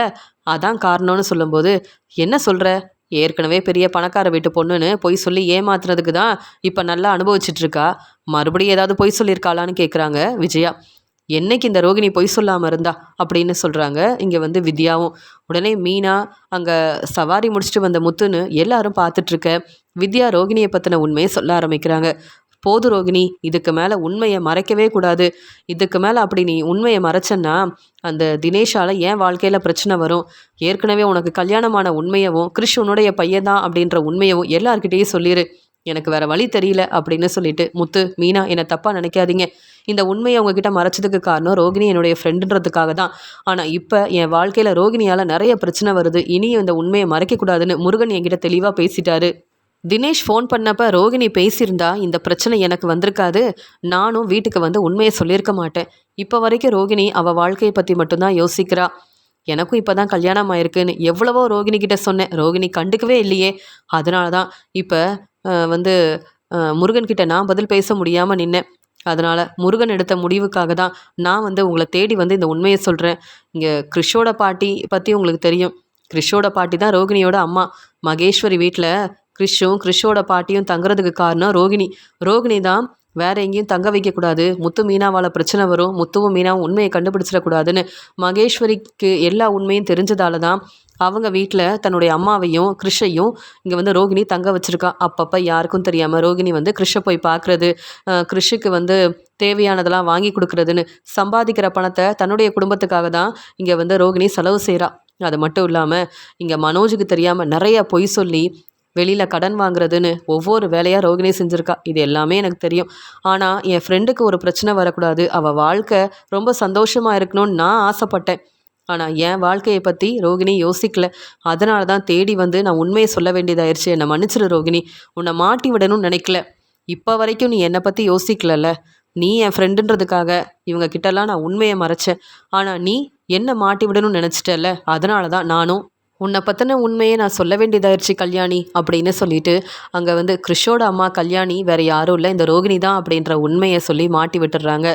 அதான் காரணம்னு சொல்லும்போது, என்ன சொல்கிற, ஏற்கனவே பெரிய பணக்கார வீட்டு பொண்ணுன்னு பொய் சொல்லி ஏமாத்துறதுக்கு தான் இப்போ நல்லா அனுபவிச்சிட்ருக்கா, மறுபடியும் ஏதாவது பொய் சொல்லியிருக்காளான்னு கேட்குறாங்க விஜயா. என்னைக்கு இந்த ரோகிணி பொய் சொல்லாமல் இருந்தா அப்படின்னு சொல்கிறாங்க இங்கே வந்து வித்யாவும். உடனே மீனா அங்கே சவாரி முடிச்சுட்டு வந்த முத்துன்னு எல்லாரும் பார்த்துட்ருக்க வித்யா ரோகிணியை பற்றின உண்மையை சொல்ல ஆரம்பிக்கிறாங்க. போது ரோகிணி, இதுக்கு மேலே உண்மையை மறைக்கவே கூடாது. இதுக்கு மேலே அப்படி நீ உண்மையை மறைச்சன்னா அந்த தினேஷால் என் வாழ்க்கையில் பிரச்சனை வரும். ஏற்கனவே உனக்கு கல்யாணமான உண்மையவும் கிறிஷ் உன்னுடைய பையன் தான் அப்படின்ற உண்மையவும் எல்லார்கிட்டேயும் சொல்லிடு. எனக்கு வேறு வழி தெரியல அப்படின்னு சொல்லிட்டு, முத்து மீனா என்னை தப்பாக நினைக்காதீங்க, இந்த உண்மையை உங்ககிட்ட மறைச்சதுக்கு காரணம் ரோகிணி என்னுடைய ஃப்ரெண்டுன்றதுக்காக தான். ஆனால் இப்போ என் வாழ்க்கையில் ரோகிணியால் நிறைய பிரச்சனை வருது, இனியும் இந்த உண்மையை மறைக்கக்கூடாதுன்னு முருகன் என்கிட்ட தெளிவாக பேசிட்டாரு. தினேஷ் ஃபோன் பண்ணப்போ ரோகிணி பேசியிருந்தா இந்த பிரச்சனை எனக்கு வந்திருக்காது, நானும் வீட்டுக்கு வந்து உண்மையை சொல்லியிருக்க மாட்டேன். இப்போ வரைக்கும் ரோகிணி அவள் வாழ்க்கையை பற்றி மட்டும்தான் யோசிக்கிறா. எனக்கும் இப்போ தான் கல்யாணம் ஆயிருக்குன்னு எவ்வளவோ ரோகிணிக்கிட்ட சொன்னேன், ரோகிணி கண்டுக்கவே இல்லையே. அதனால தான் இப்போ வந்து முருகன்கிட்ட நான் பதில் பேச முடியாமல் நின்னேன். அதனால் முருகன் எடுத்த முடிவுக்காக தான் நான் வந்து உங்களை தேடி வந்து இந்த உண்மையை சொல்கிறேன். இங்கே கிறிஷோட பாட்டி பற்றி உங்களுக்கு தெரியும், கிறிஷோட பாட்டி தான் ரோகிணியோட அம்மா. மகேஸ்வரி வீட்டில் கிறிஷோட பாட்டியும் தங்குறதுக்கு காரணம் ரோகிணி. ரோகிணி தான் வேற எங்கேயும் தங்க வைக்கக்கூடாது, முத்து மீனாவால் பிரச்சனை வரும், முத்துவும் மீனாவும் உண்மையை கண்டுபிடிச்சிடக்கூடாதுன்னு மகேஸ்வரிக்கு எல்லா உண்மையும் தெரிஞ்சதால தான் அவங்க வீட்டில் தன்னுடைய அம்மாவையும் கிறிஷையும் இங்கே வந்து ரோகிணி தங்க வச்சுருக்கா. அப்பப்போ யாருக்கும் தெரியாமல் ரோகிணி வந்து கிறிஷை போய் பார்க்குறது, கிறிஷுக்கு வந்து தேவையானதெல்லாம் வாங்கி கொடுக்குறதுன்னு சம்பாதிக்கிற பணத்தை தன்னுடைய குடும்பத்துக்காக தான் இங்கே வந்து ரோகிணி செலவு செய்கிறா. அது மட்டும் இல்லாமல் இங்கே மனோஜுக்கு தெரியாமல் நிறைய பொய் சொல்லி வெளியில் கடன் வாங்குறதுன்னு ஒவ்வொரு வேலையாக ரோகிணி செஞ்சுருக்கா. இது எல்லாமே எனக்கு தெரியும். ஆனால் என் ஃப்ரெண்டுக்கு ஒரு பிரச்சனை வரக்கூடாது, அவள் வாழ்க்கை ரொம்ப சந்தோஷமாக இருக்கணும்னு நான் ஆசைப்பட்டேன். ஆனால் என் வாழ்க்கையை பற்றி ரோகிணி யோசிக்கல. அதனால தான் தேடி வந்து நான் உண்மையை சொல்ல வேண்டியதாயிருச்சு. என்னை மன்னிச்சிரு ரோகிணி, உன்னை மாட்டி விடணும்னு நினைக்கல. இப்போ வரைக்கும் நீ என்னை பற்றி யோசிக்கலல்ல, நீ என் ஃப்ரெண்டுன்றதுக்காக இவங்க கிட்டலாம் நான் உண்மையை மறைச்சேன். ஆனால் நீ என்ன மாட்டி விடணும்னு நினச்சிட்டல, அதனால தான் நானும் உன்னை பற்றின உண்மையை நான் சொல்ல வேண்டியதாயிருச்சு கல்யாணி அப்படின்னு சொல்லிட்டு அங்கே வந்து கிறிஷோட அம்மா கல்யாணி வேறு யாரும் இல்லை, இந்த ரோகிணி தான் அப்படின்ற உண்மையை சொல்லி மாட்டி விட்டுடுறாங்க.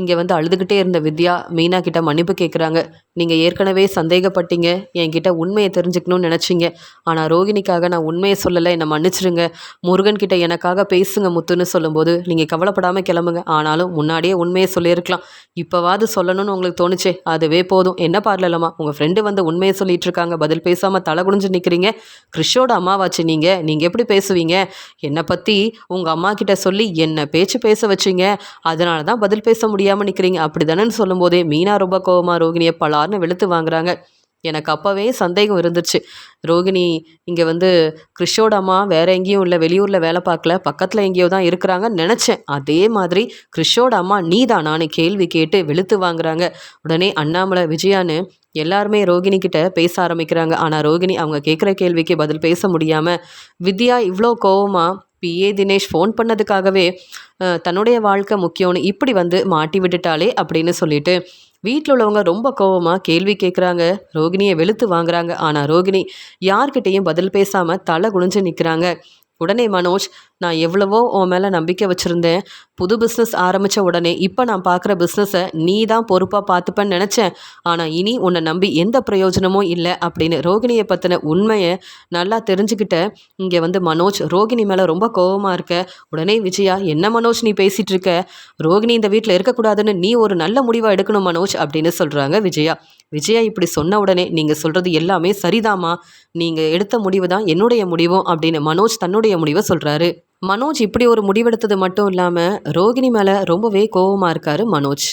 இங்கே வந்து அழுதுகிட்டே இருந்த வித்யா மீனா கிட்ட மன்னிப்பு கேட்குறாங்க. நீங்கள் ஏற்கனவே சந்தேகப்பட்டீங்க, என்கிட்ட உண்மையை தெரிஞ்சுக்கணும்னு நினச்சிங்க. ஆனால் ரோகிணிக்காக நான் உண்மையை சொல்லலை, என்னை மன்னிச்சிருங்க. முருகன் கிட்ட எனக்காக பேசுங்க முத்துன்னு சொல்லும்போது, நீங்கள் கவலைப்படாமல் கிளம்புங்க, ஆனாலும் முன்னாடியே உண்மையை சொல்லியிருக்கலாம், இப்போவாது சொல்லணும்னு உங்களுக்கு தோணுச்சே, அதுவே போதும். என்ன பார்லலம்மா, உங்கள் ஃப்ரெண்டு வந்து உண்மையை சொல்லிட்டு இருக்காங்க, பதில் பேசாமல் தலை குனிஞ்சு நிற்கிறீங்க. கிறிஷோட அம்மாவாச்சு நீங்கள் எப்படி பேசுவீங்க? என்னை பற்றி உங்கள் அம்மா கிட்ட சொல்லி என்ன பேச்சு பேச வச்சிங்க, அதனால தான் பதில் பேச முடியாமல் நிற்கிறீங்க அப்படி தானேன்னு சொல்லும்போதே மீனா ரொம்ப கோவமா ரோகிணியை பலார்னு வெளுத்து வாங்குறாங்க. எனக்கு அப்போவே சந்தேகம் இருந்துச்சு, ரோகிணி இங்கே வந்து கிறிஷோட அம்மா வேற எங்கேயும் இல்லை, வெளியூரில் வேலை பார்க்கல, பக்கத்தில் எங்கேயோ தான் இருக்கிறாங்கன்னு நினச்சேன். அதே மாதிரி கிறிஷோட அம்மா நீ தான் நான் கேள்வி கேட்டு வெளுத்து வாங்குறாங்க. உடனே அண்ணாமலை விஜயான்னு எல்லாருமே ரோகிணி கிட்ட பேச ஆரம்பிக்கிறாங்க. ஆனால் ரோகிணி அவங்க கேட்குற கேள்விக்கு பதில் பேச முடியாமல் வித்யா இவ்வளோ கோவமாக பிஏ தினேஷ் ஃபோன் பண்ணதுக்காகவே தன்னுடைய வாழ்க்கை முக்கியம்னு இப்படி வந்து மாட்டி விட்டுட்டாலே அப்படின்னு சொல்லிட்டு வீட்டில் உள்ளவங்க ரொம்ப கோவமாக கேள்வி கேட்குறாங்க, ரோகிணியை வெளுத்து வாங்குறாங்க. ஆனால் ரோகிணி யார்கிட்டேயும் பதில் பேசாமல் தலை குனிஞ்சு நிற்கிறாங்க. உடனே மனோஜ், நான் எவ்வளவோ உன் மேலே நம்பிக்கை வச்சுருந்தேன், புது பிஸ்னஸ் ஆரம்பித்த உடனே இப்போ நான் பார்க்குற பிஸ்னஸை நீ தான் பொறுப்பாக பார்த்துப்பேன்னு நினச்சேன், ஆனால் இனி உன்னை நம்பி எந்த பிரயோஜனமும் இல்லை அப்படின்னு ரோகிணியை பற்றின உண்மையை நல்லா தெரிஞ்சுக்கிட்ட இங்கே வந்து மனோஜ் ரோகிணி மேலே ரொம்ப கோபமாக இருக்க. உடனே விஜயா, என்ன மனோஜ் நீ பேசிகிட்டு இருக்க, ரோகிணி இந்த வீட்டில் இருக்கக்கூடாதுன்னு நீ ஒரு நல்ல முடிவாக எடுக்கணும் மனோஜ் அப்படின்னு சொல்கிறாங்க விஜயா. விஜயா இப்படி சொன்ன உடனே, நீங்கள் சொல்கிறது எல்லாமே சரிதாம்மா, நீங்கள் எடுத்த முடிவு தான் என்னுடைய முடிவும் அப்படின்னு மனோஜ் தன்னுடைய முடிவை சொல்கிறாரு. மனோஜ் இப்படி ஒரு முடிவெடுத்தது மட்டும் இல்லாமல் ரோகிணி மேலே ரொம்பவே கோவமாக இருக்காரு மனோஜ்.